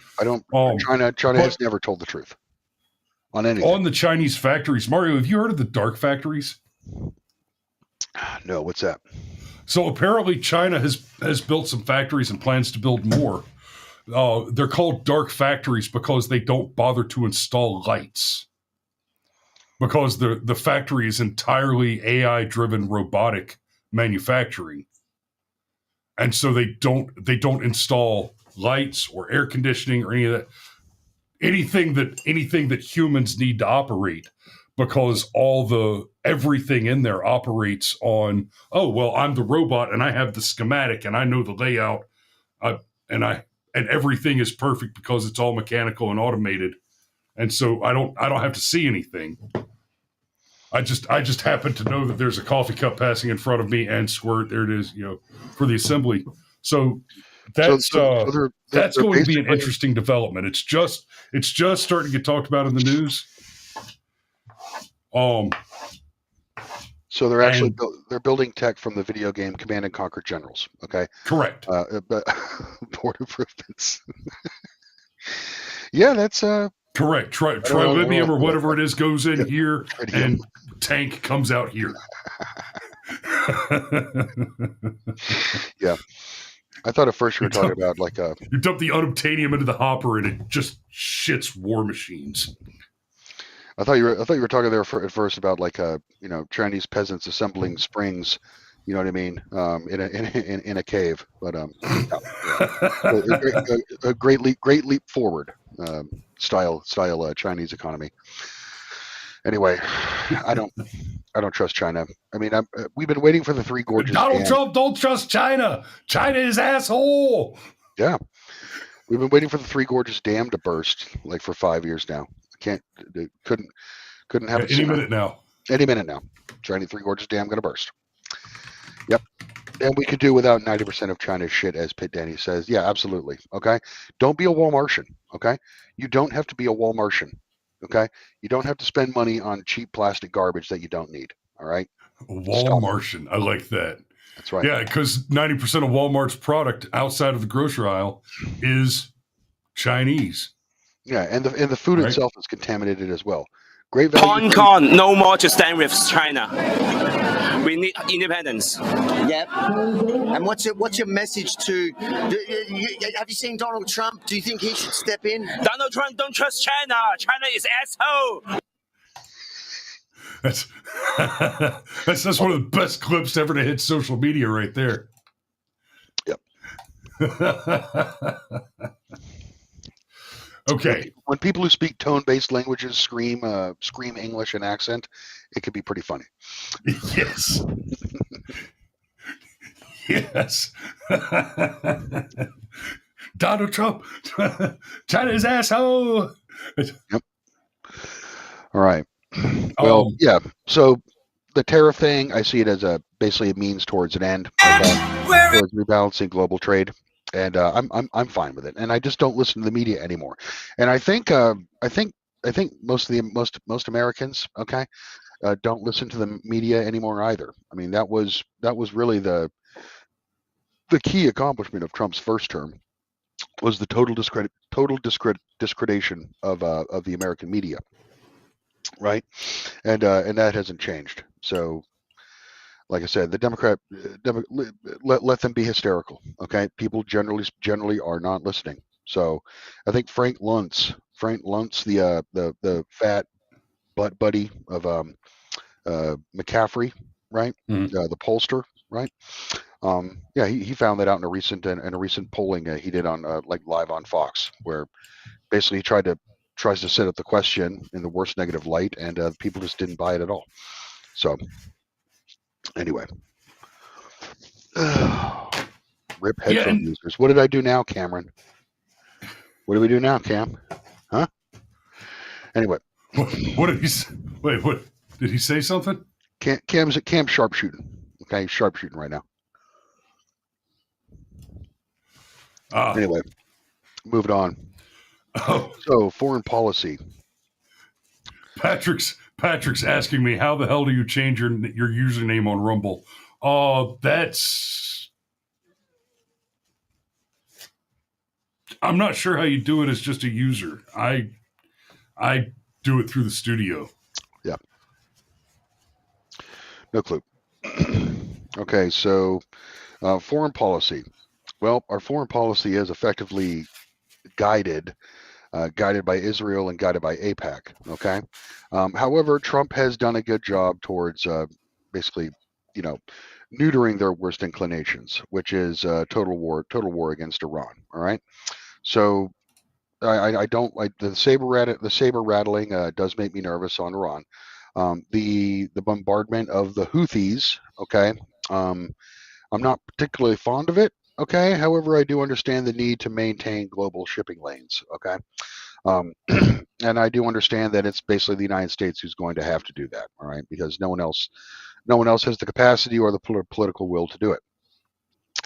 China has never told the truth. on anything. On the Chinese factories, Mario, have you heard of the dark factories? No, what's that? So apparently China has built some factories and plans to build more. They're called dark factories because they don't bother to install lights. Because the factory is entirely AI-driven robotic manufacturing. And so they don't install lights or air conditioning or any of that. Anything that humans need to operate, because everything in there operates on, oh well, I'm the robot and I have the schematic and I know the layout, and everything is perfect because it's all mechanical and automated, and so I don't have to see anything. I just happen to know that there's a coffee cup passing in front of me and squirt. There it is, for the assembly. So that's that's going to be an interesting development. It's just starting to get talked about in the news. So they're actually they're building tech from the video game Command and Conquer Generals. Okay, correct. But port improvements. Yeah, that's correct. Trilibium or whatever it is goes in here, and tank comes out here. Yeah. I thought at first you were talking about like you dump the unobtainium into the hopper and it just shits war machines. I thought you were talking there at first about like Chinese peasants assembling springs, you know what I mean, in a cave. But a great leap forward style Chinese economy. Anyway, I don't trust China. I mean, we've been waiting for the Three Gorges. Donald Trump don't trust China. China is asshole. Yeah, we've been waiting for the Three Gorges Dam to burst like for 5 years now. Couldn't have it any minute now. Any minute now. China Three Gorges Dam going to burst. Yep. And we could do without 90% of China's shit, as Pitt Danny says. Yeah, absolutely. Okay. Don't be a Walmartian. Okay. You don't have to be a Walmartian. Okay. You don't have to spend money on cheap plastic garbage that you don't need. All right. Walmartian. I like that. That's right. Yeah, because 90% of Walmart's product outside of the grocery aisle is Chinese. Yeah, and the food itself is contaminated as well. Great value. Hong Kong, no more to stand with China. We need independence. Yep. And what's your message to? Have you seen Donald Trump? Do you think he should step in? Donald Trump don't trust China. China is asshole. That's one of the best clips ever to hit social media right there. Yep. Okay. When people who speak tone-based languages scream English and accent, it can be pretty funny. Yes. Yes. Donald Trump, China's asshole. Yep. All right. Well, yeah. So the tariff thing, I see it as basically a means towards an end, towards rebalancing global trade. And I'm fine with it, and I just don't listen to the media anymore. And I think most Americans, okay, don't listen to the media anymore either. I mean, that was really the key accomplishment of Trump's first term, was the total discreditation of the American media, right? And that hasn't changed. So, like I said, the Democrat, let them be hysterical. Okay, people generally are not listening. So, I think Frank Luntz, the fat butt buddy of McCaffrey, right? The pollster, right? Yeah, he found that out in a recent polling he did on like live on Fox, where basically he tries to set up the question in the worst negative light, and people just didn't buy it at all. So. Anyway, rip headphone users. What did I do now, Cameron? What do we do now, Cam? Huh? Anyway, what did he say? Wait, what did he say? Something? Cam's sharpshooting. Okay, he's sharpshooting right now. Anyway, moving on. Oh. So foreign policy. Patrick's asking me, how the hell do you change your username on Rumble? I'm not sure how you do it as just a user. I do it through the studio. Yeah. No clue. Okay, so foreign policy. Well, our foreign policy is effectively guided by Israel and guided by AIPAC. Okay. However, Trump has done a good job towards basically, neutering their worst inclinations, which is total war against Iran. All right. So I don't like the saber rattling does make me nervous on Iran. The bombardment of the Houthis. Okay. I'm not particularly fond of it. Okay. However, I do understand the need to maintain global shipping lanes. Okay. And I do understand that it's basically the United States who's going to have to do that. All right. Because no one else has the capacity or the political will to do it.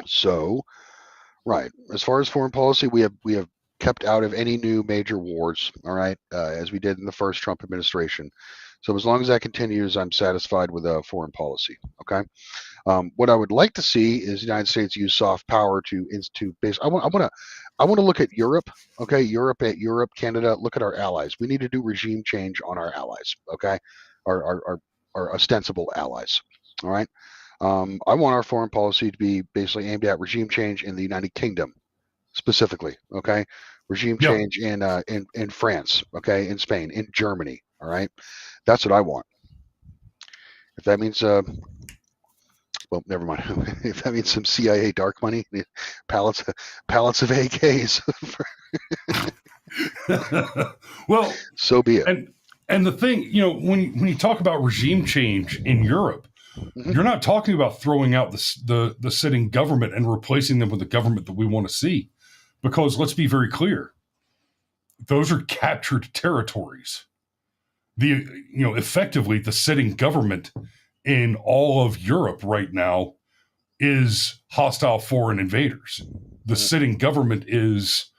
So, right. As far as foreign policy, we have kept out of any new major wars. All right. As we did in the first Trump administration. So as long as that continues, I'm satisfied with foreign policy. Okay. What I would like to see is the United States use soft power to institute base. I want to look at Europe. Okay, Europe, Canada. Look at our allies. We need to do regime change on our allies. Okay, our ostensible allies. All right. I want our foreign policy to be basically aimed at regime change in the United Kingdom, specifically. Okay, regime Yeah. change in France. Okay, in Spain, in Germany. All right, that's what I want. If that means well, never mind. If that means some CIA dark money, pallets of AKs, Well, so be it. and the thing, when you talk about regime change in Europe, Mhm. you're not talking about throwing out the sitting government and replacing them with the government that we want to see, because let's be very clear, those are captured territories. Effectively, the sitting government in all of Europe right now is hostile foreign invaders. The sitting government is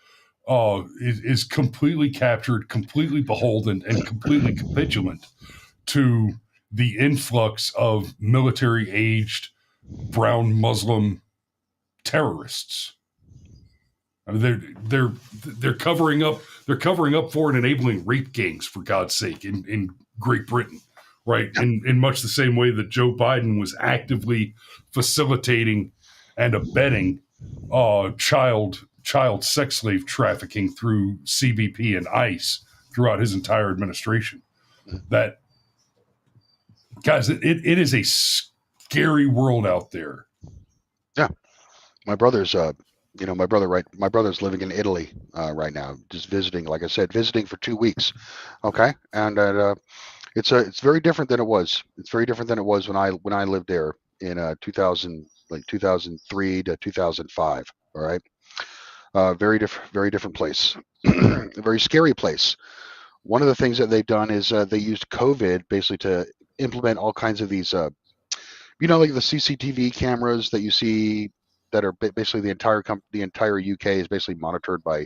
completely captured, completely beholden, and completely capitulant to the influx of military-aged brown Muslim terrorists. I mean, they're covering up for and enabling rape gangs, for God's sake, in Great Britain, right? In much the same way that Joe Biden was actively facilitating and abetting child sex slave trafficking through CBP and ICE throughout his entire administration. That, guys, it is a scary world out there. Yeah, my brother's my brother's living in Italy right now, just visiting. Like I said, visiting for 2 weeks. Okay, and it's very different than it was. It's very different than it was when I lived there in 2003 to 2005. All right, very different place, a very scary place. One of the things that they've done is they used COVID basically to implement all kinds of these, like the CCTV cameras that you see that are basically the entire UK is basically monitored by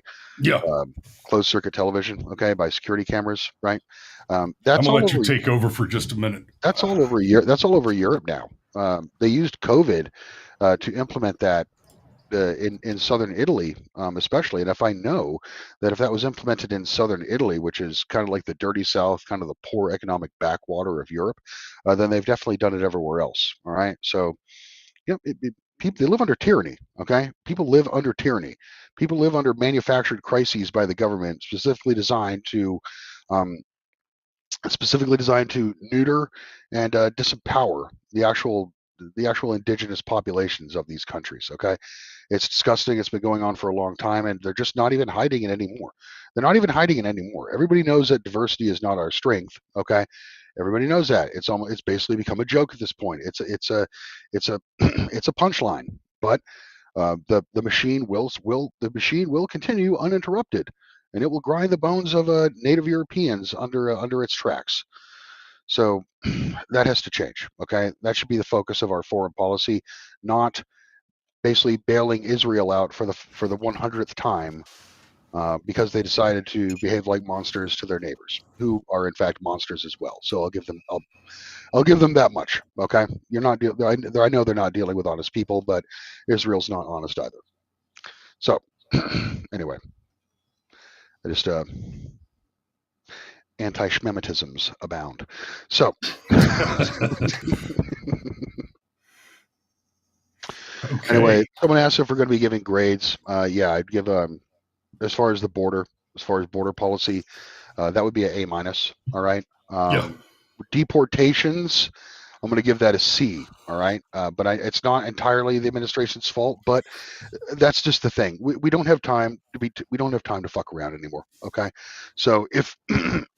closed circuit television, okay, by security cameras, right? I'm That's gonna all let you over. take over for just a minute. That's all over Europe. That's all over Europe now. They used COVID to implement that in southern Italy, especially. And if I know that if that was implemented in southern Italy, which is kind of like the dirty south, kind of the poor economic backwater of Europe, then they've definitely done it everywhere else. All right. So, people, they live under tyranny. Okay. People live under tyranny. People live under manufactured crises by the government, specifically designed to neuter and disempower the actual indigenous populations of these countries. Okay, it's disgusting. It's been going on for a long time, and they're just not even hiding it anymore. Everybody knows that diversity is not our strength. Okay, everybody knows that. It's basically become a joke at this point. It's a it's a punchline. But the machine will continue uninterrupted, and it will grind the bones of Native Europeans under its tracks. So that has to change. Okay, that should be the focus of our foreign policy, not basically bailing Israel out for the 100th time because they decided to behave like monsters to their neighbors, who are in fact monsters as well. So I'll give them that much. Okay, you're not. I know they're not dealing with honest people, but Israel's not honest either. So anyway, I just anti-Schmemitisms abound. So, Okay. anyway, someone asked if we're going to be giving grades. Yeah, I'd give as far as border policy, that would be an A-. All right. Yeah. Deportations, I'm going to give that a C. All right. But it's not entirely the administration's fault, but that's just the thing. We don't have time we don't have time to fuck around anymore. Okay. So if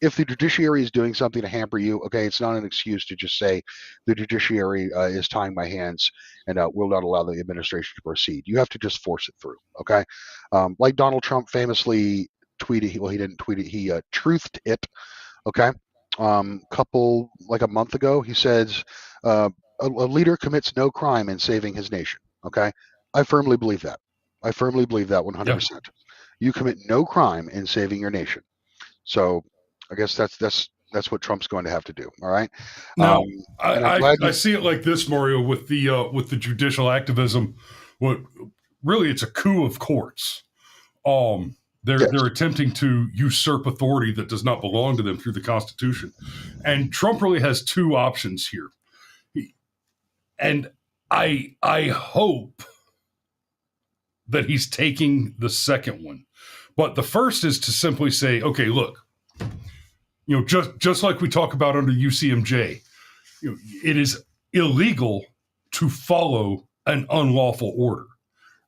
if the judiciary is doing something to hamper you, okay, it's not an excuse to just say the judiciary is tying my hands and will not allow the administration to proceed. You have to just force it through. Okay. Like Donald Trump famously tweeted, well, he didn't tweet it, he truthed it. Okay. Like a month ago, he says a leader commits no crime in saving his nation. Okay. I firmly believe that. 100%. You commit no crime in saving your nation. So I guess that's what Trump's going to have to do. All right. Now, I see it like this, Mario, with the judicial activism. What really, it's a coup of courts. They're attempting to usurp authority that does not belong to them through the Constitution. And Trump really has two options here. And I hope that he's taking the second one. But the first is to simply say, okay, look, just like we talk about under UCMJ, it is illegal to follow an unlawful order.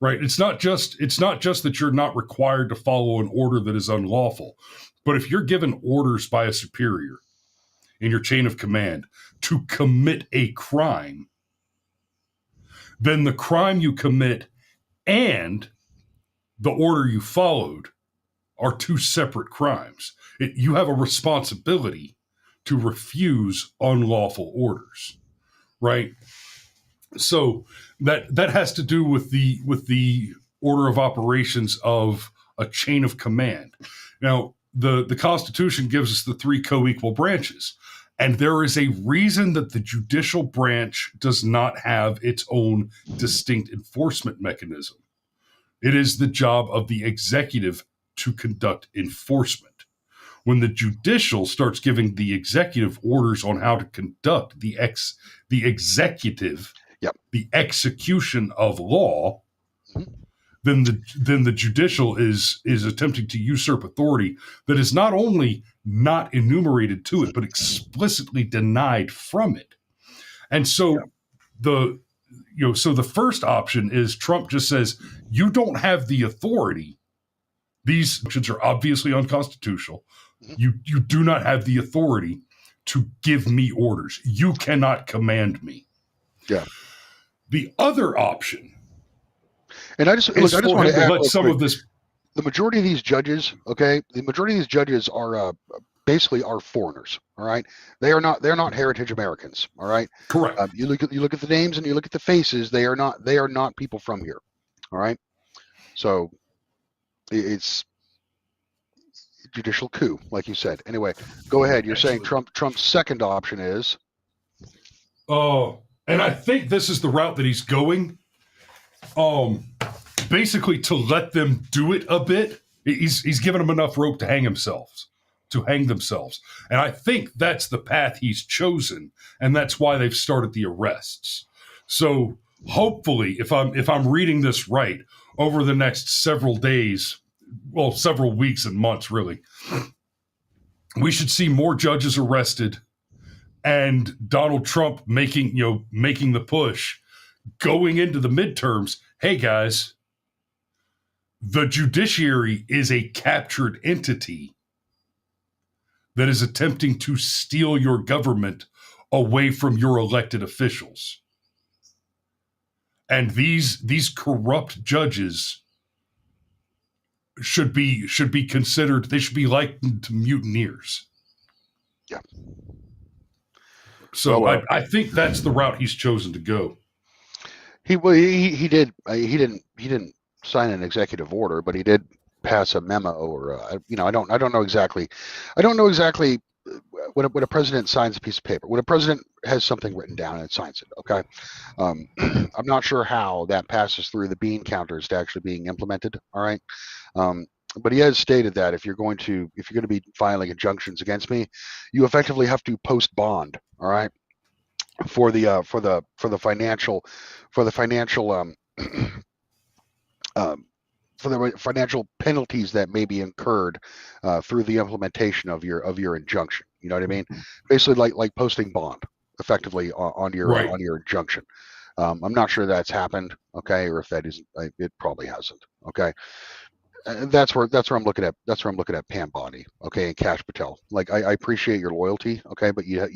Right. It's not just that you're not required to follow an order that is unlawful, but if you're given orders by a superior in your chain of command to commit a crime, then the crime you commit and the order you followed are two separate crimes. You have a responsibility to refuse unlawful orders. Right. So that has to do with the order of operations of a chain of command. Now, the Constitution gives us the three co-equal branches, and there is a reason that the judicial branch does not have its own distinct enforcement mechanism. It is the job of the executive to conduct enforcement. When the judicial starts giving the executive orders on how to conduct the executive, the execution of law, then the judicial is attempting to usurp authority that is not only not enumerated to it, but explicitly denied from it. And so the first option is Trump just says, you don't have the authority. These actions are obviously unconstitutional. You do not have the authority to give me orders. You cannot command me. Yeah. The other option, and I just want to add of this. The majority of these judges, are basically are foreigners. All right, they're not heritage Americans. All right, correct. You look at the names and you look at the faces. They are not people from here. All right, so it's judicial coup, like you said. Anyway, go ahead. You're saying Trump's second option is. Oh. And I think this is the route that he's going, basically to let them do it a bit. He's given them enough rope to hang themselves. And I think that's the path he's chosen, and that's why they've started the arrests. So hopefully, if I'm reading this right, over the next several days, well, several weeks and months, really, we should see more judges arrested. And Donald Trump making the push going into the midterms. Hey, guys, the judiciary is a captured entity that is attempting to steal your government away from your elected officials. And these corrupt judges should be considered, they should be likened to mutineers. Yeah. So I think that's the route he's chosen to go. He didn't sign an executive order, but he did pass a memo, or I don't know exactly. When a president signs a piece of paper, when a president has something written down and signs it. Okay, I'm not sure how that passes through the bean counters to actually being implemented. All right, but he has stated that if you're going to be filing injunctions against me, you effectively have to post bond. All right, for the financial for the financial penalties that may be incurred through the implementation of your injunction. You know what I mean? Basically, like posting bond effectively on your injunction. I'm not sure that's happened, okay, or if that isn't, it probably hasn't, okay. And that's where I'm looking at. That's where I'm looking at Pam Bondi, okay, and Kash Patel. Like I appreciate your loyalty, okay, but you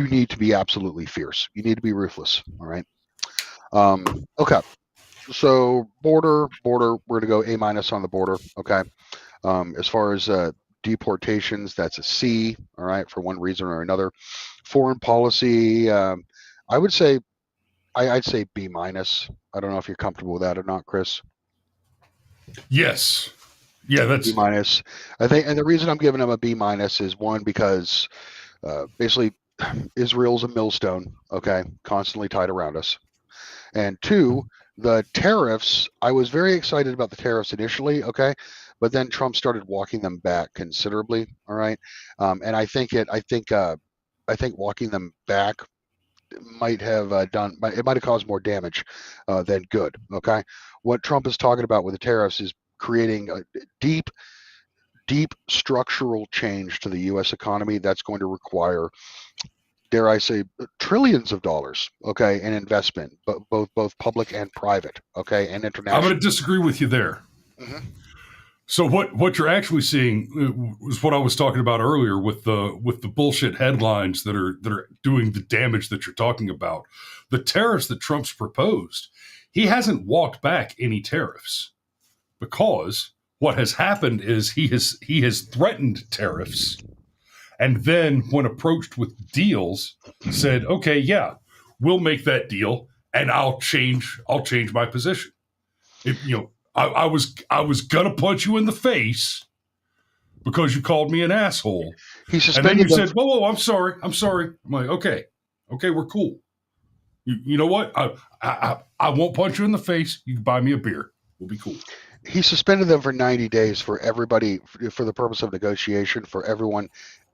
need to be absolutely fierce. You need to be ruthless, all right. Okay. So border, we're gonna go A- on the border, okay. As far as deportations, that's a C, all right, for one reason or another. Foreign policy, I would say, I'd say B-. I don't know if you're comfortable with that or not, Chris. Yes. Yeah, that's B-. I think, and the reason I'm giving them a B- is one, because basically Israel's a millstone, okay, constantly tied around us. And two, the tariffs, I was very excited about the tariffs initially, okay, but then Trump started walking them back considerably, all right. And I think walking them back might have caused more damage than good, okay. What Trump is talking about with the tariffs is creating a deep structural change to the U.S. economy that's going to require, dare I say, trillions of dollars, okay, in investment, but both public and private, okay, and international. I'm going to disagree with you there. Mm-hmm. So what you're actually seeing is what I was talking about earlier with the bullshit headlines that are doing the damage that you're talking about. The tariffs that Trump's proposed, he hasn't walked back any tariffs, because what has happened is he has threatened tariffs, and then when approached with deals, said, "Okay, yeah, we'll make that deal, and I'll change my position." I was gonna punch you in the face because you called me an asshole. He And then you suspended them. said, "Whoa, I'm sorry. I'm like, okay, we're cool. You know what? I won't punch you in the face. You can buy me a beer. We'll be cool." He suspended them for 90 days for everybody, for the purpose of negotiation for everyone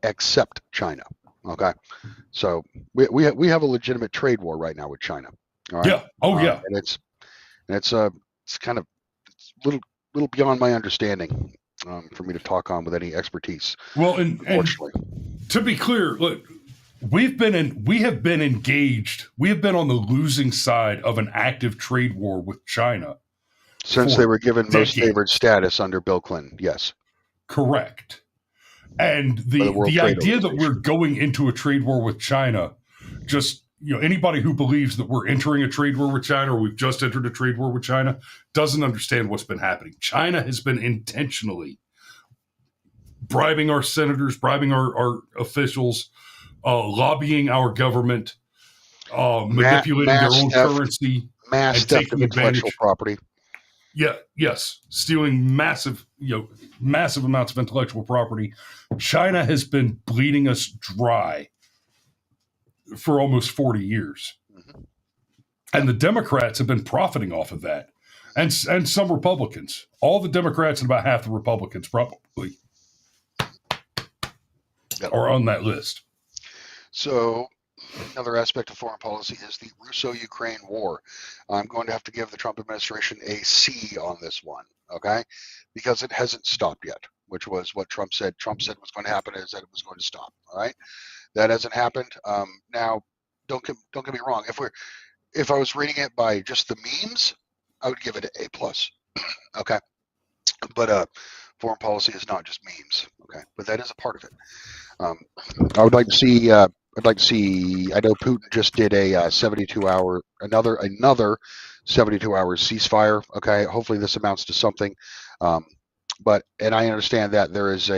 except China. Okay, so we have a legitimate trade war right now with China. All right. Yeah. Oh yeah. And it's kind of a little beyond my understanding for me to talk on with any expertise. Well, and unfortunately, to be clear, look, we have been engaged. We have been on the losing side of an active trade war with China since they were given decades. most favored status under Bill Clinton. Yes. Correct. And the idea that we're going into a trade war with China, just, anybody who believes that we're entering a trade war with China, or we've just entered a trade war with China, doesn't understand what's been happening. China has been intentionally bribing our senators, bribing our officials, lobbying our government, manipulating their own currency, mass theft of intellectual property. Yeah, yes, stealing massive amounts of intellectual property. China has been bleeding us dry for almost 40 years. Mm-hmm. And the Democrats have been profiting off of that. And some Republicans. All the Democrats and about half the Republicans probably are on that list. So another aspect of foreign policy is the Russo-Ukraine war. I'm going to have to give the Trump administration a C on this one, okay? Because it hasn't stopped yet, which was what Trump said. Trump said was going to happen is that it was going to stop, all right? That hasn't happened. Now, don't get me wrong. If I was reading it by just the memes, I would give it an A+, okay? But foreign policy is not just memes, okay? But that is a part of it. I would like to see. I know Putin just did a 72-hour, another 72-hour ceasefire. Okay, hopefully this amounts to something. But I understand that there is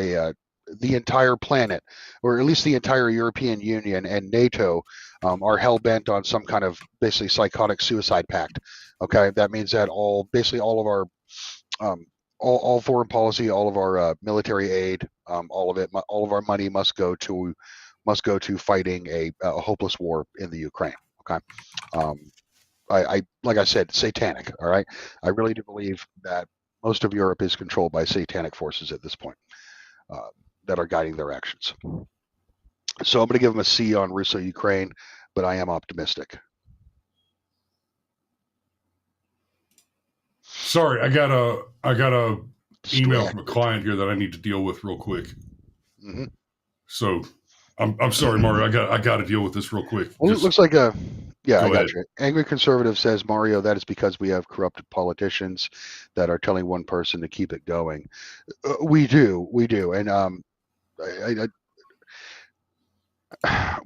the entire planet, or at least the entire European Union and NATO, are hell bent on some kind of basically psychotic suicide pact. Okay, that means that all of our all foreign policy, all of our military aid, all of our money must go to fighting a hopeless war in the Ukraine. Okay, I like I said, satanic. All right, I really do believe that Most of Europe is controlled by satanic forces at this point that are guiding their actions. So I'm going to give them a C on Russo-Ukraine, but I am optimistic. Sorry, I got a email from a Distracted. client here that I need to deal with real quick. Mm-hmm. So I'm sorry, Mario. I got to deal with this real quick. Well, it looks like I got ahead. you. Angry Conservative says, Mario, that is because we have corrupted politicians that are telling one person to keep it going. We do. And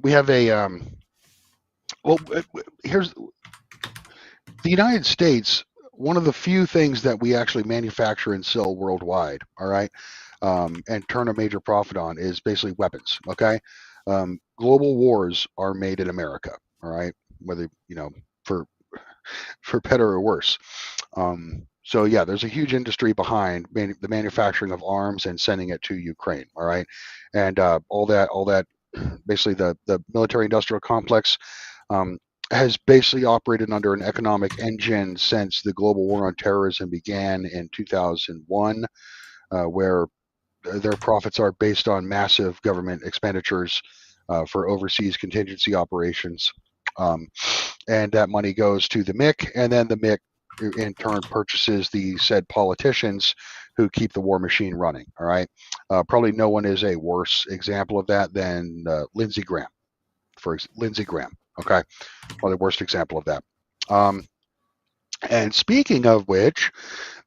we have a, here's the United States. One of the few things that we actually manufacture and sell worldwide, all right, and turn a major profit on is basically weapons, okay? Global wars are made in America, all right, whether, for better or worse. So yeah, there's a huge industry behind the manufacturing of arms and sending it to Ukraine, all right, and all that, basically the military industrial complex has basically operated under an economic engine since the global war on terrorism began in 2001, where their profits are based on massive government expenditures for overseas contingency operations. And that money goes to the MIC, and then the MIC in turn purchases the said politicians who keep the war machine running. All right. Probably no one is a worse example of that than Lindsey Graham. Lindsey Graham. Okay. Probably the worst example of that. And speaking of which,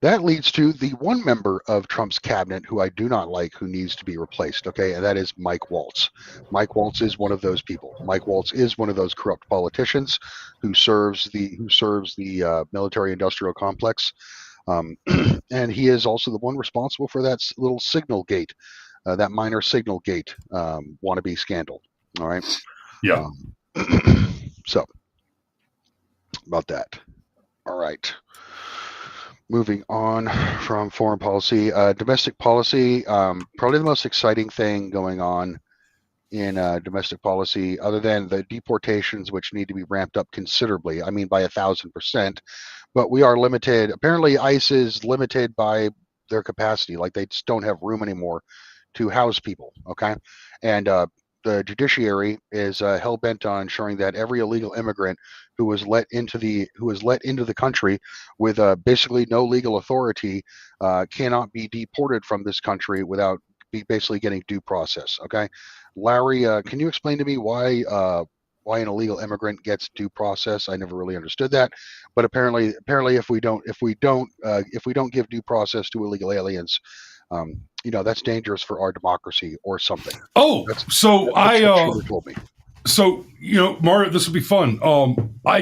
that leads to the one member of Trump's cabinet who I do not like, who needs to be replaced. Okay, and that is Mike Waltz. Mike Waltz is one of those people. Mike Waltz is one of those corrupt politicians who serves the military-industrial complex, and he is also the one responsible for that little signal gate, that minor signal gate wannabe scandal. All right. Yeah. So about that. All right. Moving on from foreign policy, domestic policy, probably the most exciting thing going on in domestic policy, other than the deportations, which need to be ramped up considerably. I mean, by 1,000%. But we are limited. Apparently, ICE is limited by their capacity. Like, they just don't have room anymore to house people. Okay, and the judiciary is hell bent on ensuring that every illegal immigrant who was let into the country with basically no legal authority cannot be deported from this country without basically getting due process. Okay, Larry, can you explain to me why an illegal immigrant gets due process? I never really understood that, but apparently if we don't give due process to illegal aliens, that's dangerous for our democracy or something. That's what told me. So, Mario, this will be fun.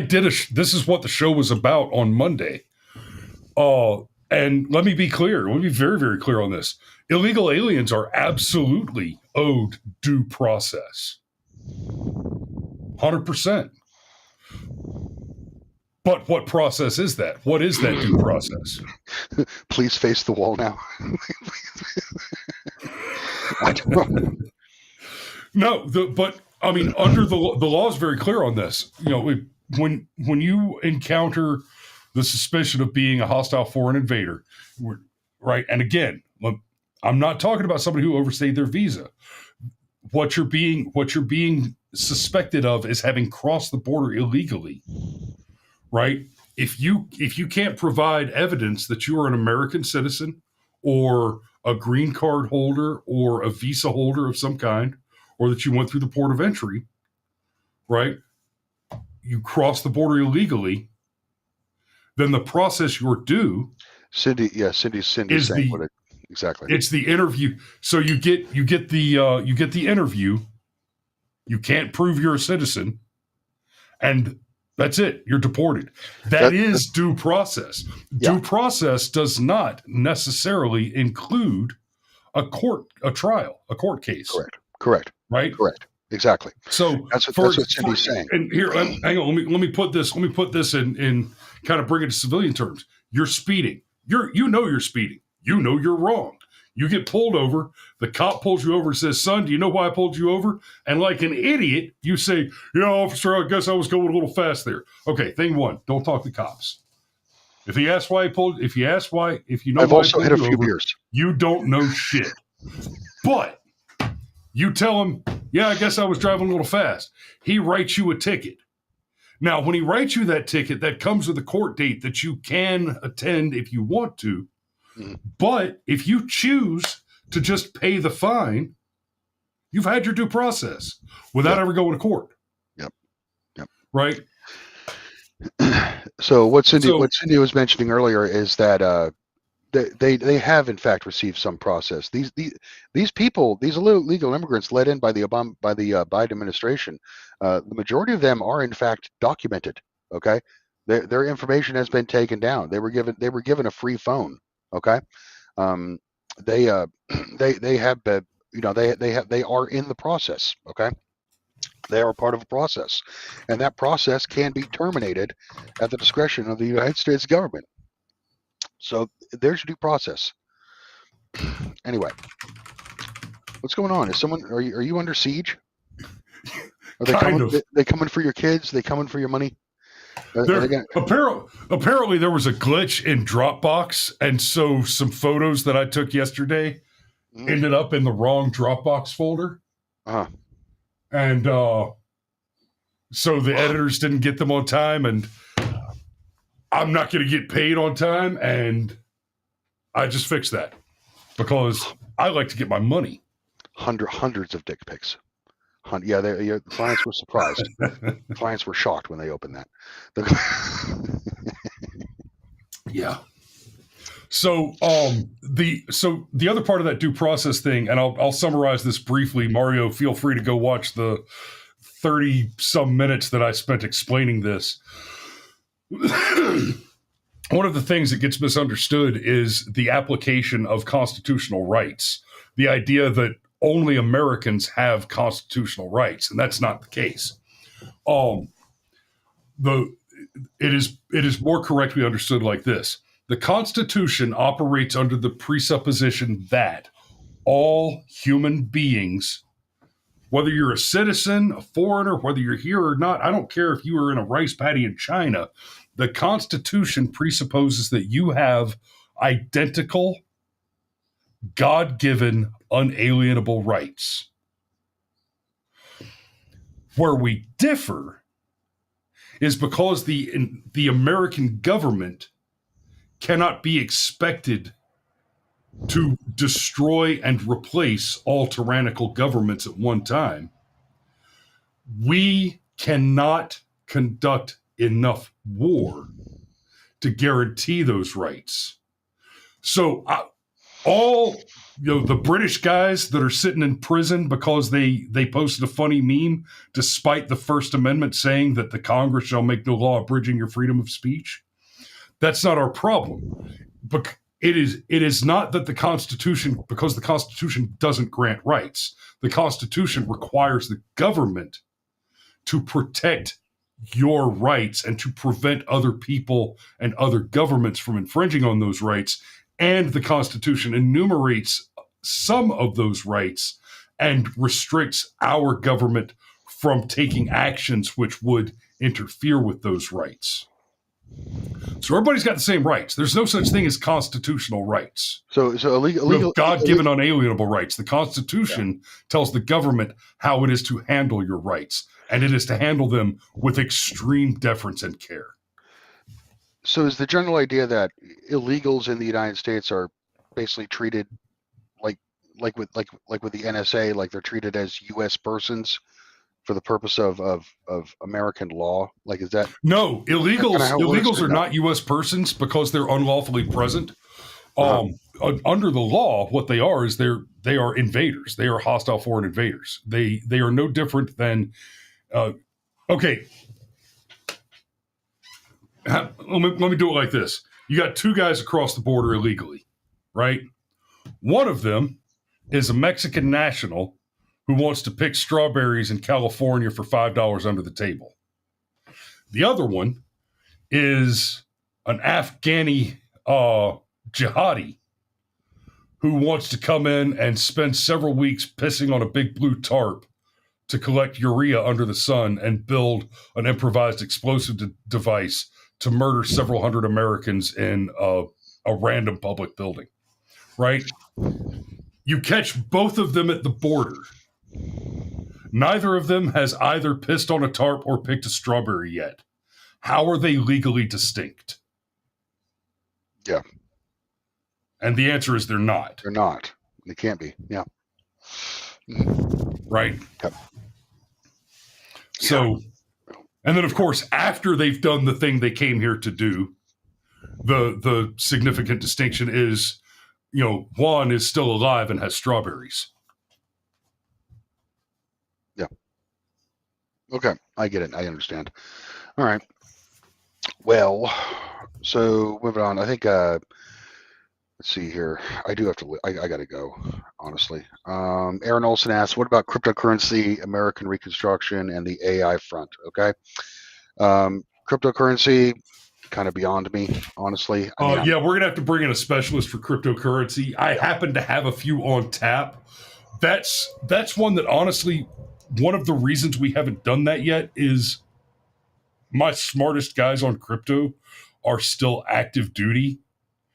This is what the show was about on Monday. And let me be clear. Let me be very, very clear on this. Illegal aliens are absolutely owed due process. 100%. But what process is that? What is that due process? Please face the wall now. I don't know. No, but I mean, under the law is very clear on this. When you encounter the suspicion of being a hostile foreign invader, right? And again, I'm not talking about somebody who overstayed their visa. What you're being suspected of is having crossed the border illegally, right? If you can't provide evidence that you are an American citizen or a green card holder or a visa holder of some kind, or that you went through the port of entry, right? You cross the border illegally, then the process you're due. Cindy's saying what it exactly. It's the interview. So you get the interview. You can't prove you're a citizen, and that's it. You're deported. That is due process. Yeah. Due process does not necessarily include a trial, a court case. Correct. Right. Correct. Exactly. So that's what Cindy's saying. And here, hang on. Let me put this in kind of bring it to civilian terms. You're speeding. You're speeding. You know you're wrong. You get pulled over. The cop pulls you over and says, "Son, do you know why I pulled you over?" And like an idiot, you say, "Yeah, officer, I guess I was going a little fast there." Okay, thing one, don't talk to cops. If you ask why he pulled, if you know I've why also he had a pulled you few over, beers. you don't know shit. But you tell him, yeah, I guess I was driving a little fast. He writes you a ticket. Now, when he writes you that ticket, that comes with a court date that you can attend if you want to. Mhm. But if you choose to just pay the fine, you've had your due process without ever going to court. Yep. Right? So what Cindy was mentioning earlier is that they have in fact received some process. These people, these illegal immigrants let in by the Biden administration, the majority of them are in fact documented. Okay, their information has been taken down. They were given a free phone. Okay, they have they are in the process. Okay. They are part of a process, and that process can be terminated at the discretion of the United States government. So there's your due process. Anyway, what's going on? Are you under siege? Are they Kind coming? of. They coming for your kids? They coming for your money? Apparently, there was a glitch in Dropbox, and so some photos that I took yesterday ended up in the wrong Dropbox folder. Uh-huh. And so the editors didn't get them on time, and I'm not going to get paid on time, and I just fixed that because I like to get my money. Hundreds of dick pics. Yeah, the clients were surprised. Clients were shocked when they opened that. Yeah. So the other part of that due process thing, and I'll summarize this briefly. Mario, feel free to go watch the 30 some minutes that I spent explaining this. One of the things that gets misunderstood is the application of constitutional rights. The idea that only Americans have constitutional rights, and that's not the case. It is more correctly understood like this. The Constitution operates under the presupposition that all human beings, whether you're a citizen, a foreigner, whether you're here or not, I don't care if you are in a rice paddy in China, the Constitution presupposes that you have identical, God-given, unalienable rights. Where we differ is because the American government cannot be expected to destroy and replace all tyrannical governments at one time. We cannot conduct enough war to guarantee those rights. So the British guys that are sitting in prison because they posted a funny meme despite the First Amendment saying that the Congress shall make no law abridging your freedom of speech. That's not our problem. But it is not that the Constitution, because the Constitution doesn't grant rights. The Constitution requires the government to protect your rights and to prevent other people and other governments from infringing on those rights. And the Constitution enumerates some of those rights and restricts our government from taking actions which would interfere with those rights. So everybody's got the same rights. There's no such thing as constitutional rights. So illegal God-given unalienable rights. The Constitution tells the government how it is to handle your rights, and it is to handle them with extreme deference and care. So is the general idea that illegals in the United States are basically treated like with the NSA, like they're treated as U.S. persons for the purpose of American law? Like, is that no? Illegals are no? not U.S. persons because they're unlawfully present. Under the law, what they are is they are invaders. They are hostile foreign invaders. They are no different than okay. Let me do it like this. You got two guys across the border illegally, right? One of them is a Mexican national who wants to pick strawberries in California for $5 under the table. The other one is an Afghani jihadi who wants to come in and spend several weeks pissing on a big blue tarp to collect urea under the sun and build an improvised explosive device to murder several hundred Americans in a random public building, right? You catch both of them at the border. Neither of them has either pissed on a tarp or picked a strawberry yet. How are they legally distinct? Yeah. And the answer is they're not. They're not. They can't be. Yeah. Right? Yep. So, and then of course, after they've done the thing they came here to do, the significant distinction is, Juan is still alive and has strawberries. Yeah. Okay. I get it. I understand. All right. Well, so moving on. I think, let's see here. I do have to, I got to go, honestly. Aaron Olson asks, what about cryptocurrency, American Reconstruction, and the AI front? Okay. Cryptocurrency, kind of beyond me, honestly. Yeah, we're going to have to bring in a specialist for cryptocurrency. I happen to have a few on tap. That's one that, honestly, one of the reasons we haven't done that yet is my smartest guys on crypto are still active duty.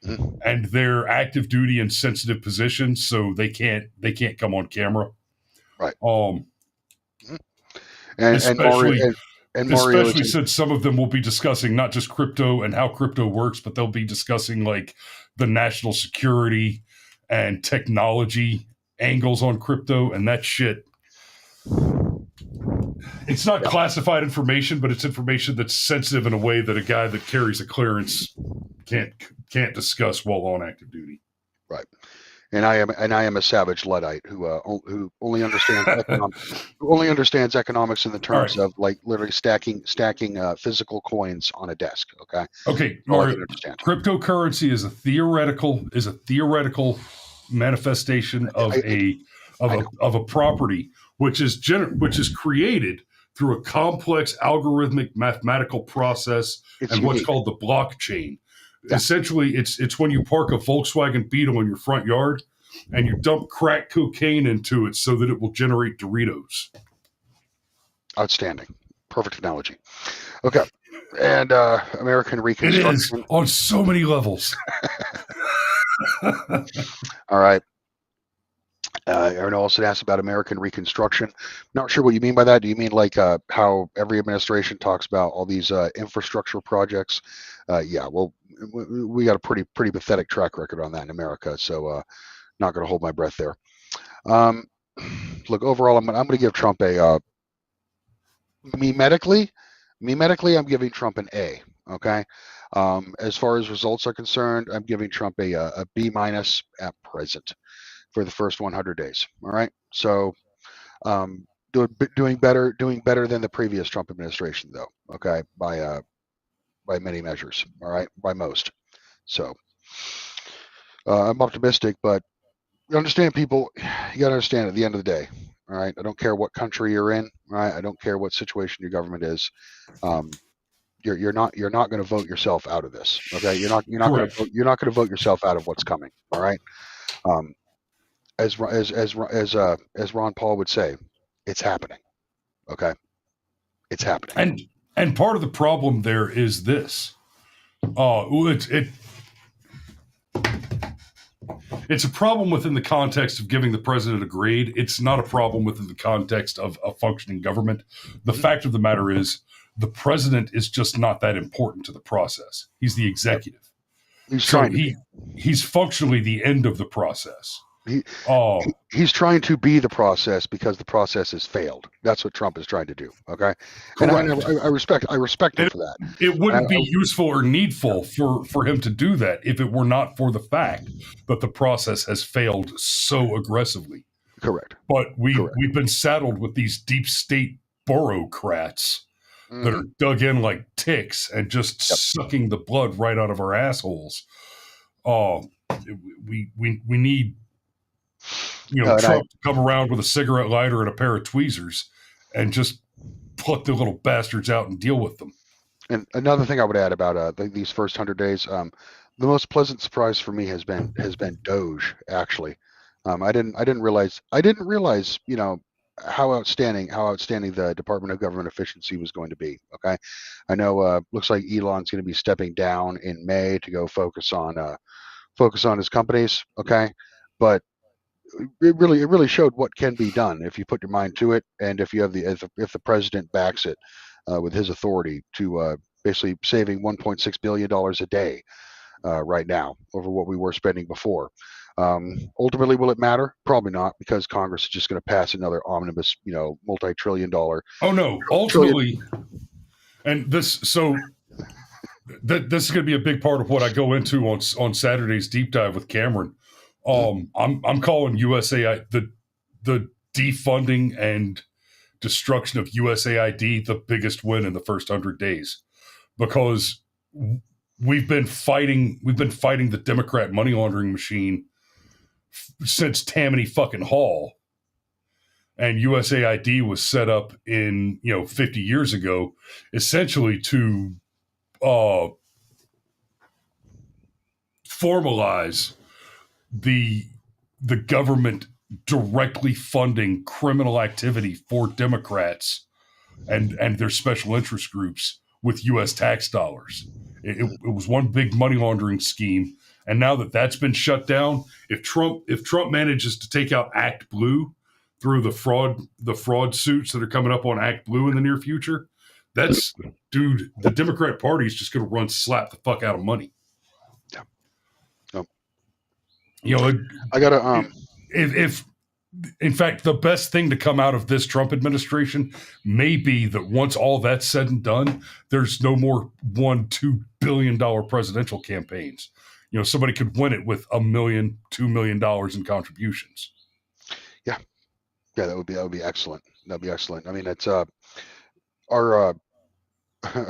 Mm-hmm. And they're active duty in sensitive positions, so they can't come on camera. Right. Especially since some of them will be discussing not just crypto and how crypto works, but they'll be discussing like the national security and technology angles on crypto, and that shit. It's not classified information, but it's information that's sensitive in a way that a guy that carries a clearance can't discuss while on active duty. Right. And I am a savage Luddite who only understands economics in the terms of like literally stacking physical coins on a desk. Okay. Mario, cryptocurrency is a theoretical manifestation of a property which is created through a complex algorithmic mathematical process and what's called the blockchain. Yeah. Essentially, it's when you park a Volkswagen Beetle in your front yard and you dump crack cocaine into it so that it will generate Doritos. Outstanding. Perfect analogy. Okay. And American Reconstruction. It is on so many levels. All right. Aaron also asked about American Reconstruction. Not sure what you mean by that. Do you mean like how every administration talks about all these infrastructure projects? Yeah, well, we got a pretty pathetic track record on that in America, so not going to hold my breath there. Look, overall, I'm going to give Trump a medically, I'm giving Trump an A. Okay. As far as results are concerned, I'm giving Trump a B- at present for the first 100 days. All right. So doing better than the previous Trump administration, though. Okay. By many measures. All right. By most. So I'm optimistic, but you understand, people, you got to understand at the end of the day. All right. I don't care what country you're in. All right. I don't care what situation your government is. You're not going to vote yourself out of this. Okay. You're not going to vote yourself out of what's coming. All right. As Ron Paul would say, it's happening. Okay. It's happening. And part of the problem there is this. It's a problem within the context of giving the president a grade. It's not a problem within the context of a functioning government. The fact of the matter is the president is just not that important to the process. He's the executive. He's functionally the end of the process. He's trying to be the process because the process has failed. That's what Trump is trying to do. Okay. And I respect him for that. It wouldn't be useful or needful for him to do that if it were not for the fact that the process has failed so aggressively. Correct. But we've been saddled with these deep state bureaucrats that are dug in like ticks and just sucking the blood right out of our assholes. We need Trump to come around with a cigarette lighter and a pair of tweezers and just pluck the little bastards out and deal with them. And another thing I would add about these first 100 days, the most pleasant surprise for me has been Doge. Actually, I didn't realize how outstanding the Department of Government Efficiency was going to be. Okay, I know looks like Elon's going to be stepping down in May to go focus on his companies. Okay, but it really showed what can be done if you put your mind to it, and if you have if the president backs it with his authority to basically saving $1.6 billion a day right now over what we were spending before. Ultimately, will it matter? Probably not, because Congress is just going to pass another omnibus, multi-trillion-dollar. Oh no! Ultimately, and this this is going to be a big part of what I go into on Saturday's deep dive with Cameron. I'm calling USAID the defunding and destruction of USAID the biggest win in the first 100 days, because we've been fighting the Democrat money laundering machine since Tammany fucking Hall, and USAID was set up in 50 years ago, essentially to formalize the government directly funding criminal activity for Democrats and their special interest groups with U.S. tax dollars. It was one big money laundering scheme, and now that that's been shut down, if Trump manages to take out Act Blue through the fraud suits that are coming up on Act Blue in the near future, the Democrat Party is just going to slap the fuck out of money. I gotta if in fact the best thing to come out of this Trump administration may be that once all that's said and done, there's no more $1-2 billion presidential campaigns. Somebody could win it with $1 million, $2 million in contributions. Yeah, that would be excellent. That'd be excellent. I mean, it's our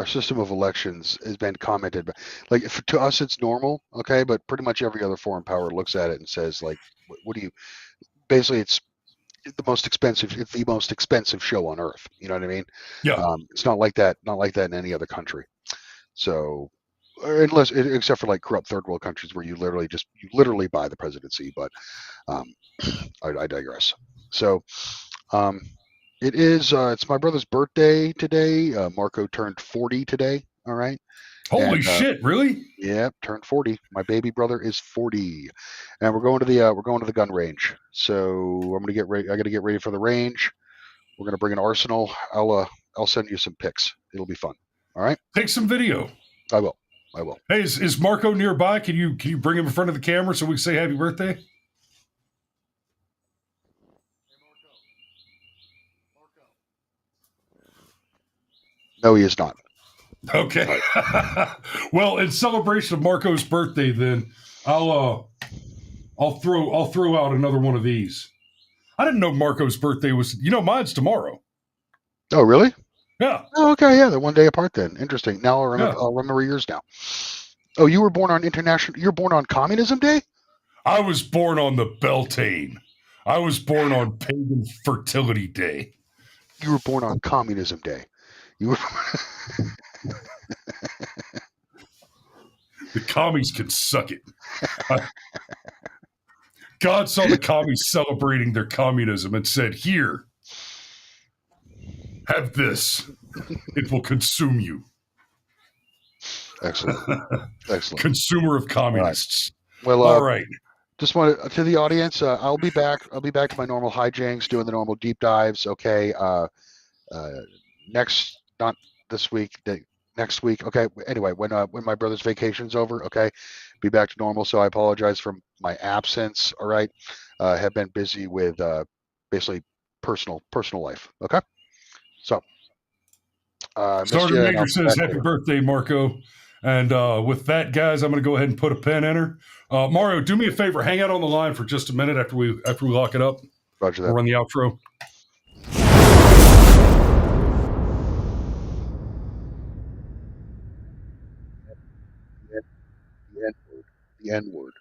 system of elections has been commented, but like to us it's normal, okay, but pretty much every other foreign power looks at it and says, like, what do you? Basically, it's the most expensive show on earth. You know what I mean? Yeah. It's not like that in any other country. So, except for like corrupt third world countries where you literally buy the presidency. But I digress. So, it is. It's my brother's birthday today. Marco turned 40 today. All right. Holy shit! Really? Yeah, turned 40. My baby brother is 40, and we're going to the gun range. So I'm gonna get ready. I got to get ready for the range. We're gonna bring an arsenal. I'll send you some pics. It'll be fun. All right. Take some video. I will. Hey, is Marco nearby? Can you bring him in front of the camera so we can say happy birthday? No, he is not. Okay. Well, in celebration of Marco's birthday, then I'll throw out another one of these. I didn't know Marco's birthday was. Mine's tomorrow. Oh, really? Yeah. Oh, okay. Yeah, they're one day apart then. Interesting. Now I'll remember yours now. Oh, you were born on You're born on Communism Day? I was born on the Beltane. I was born on Pagan Fertility Day. You were born on Communism Day. You were. The commies can suck it. God saw the commies celebrating their communism and said, "Here, have this. It will consume you." Excellent. Consumer of communists. All right. Well, all right. Just wanted to the audience. I'll be back to my normal hijinks, doing the normal deep dives. Okay. Not this week. Next week. Okay. Anyway, when my brother's vacation's over, okay, be back to normal. So I apologize for my absence. All right. Have been busy with basically personal life. Okay. So. Sergeant Major says, "Happy birthday, Marco." And with that, guys, I'm going to go ahead and put a pin in her. Mario, do me a favor. Hang out on the line for just a minute after we lock it up. Roger that. We'll run the outro. The N word.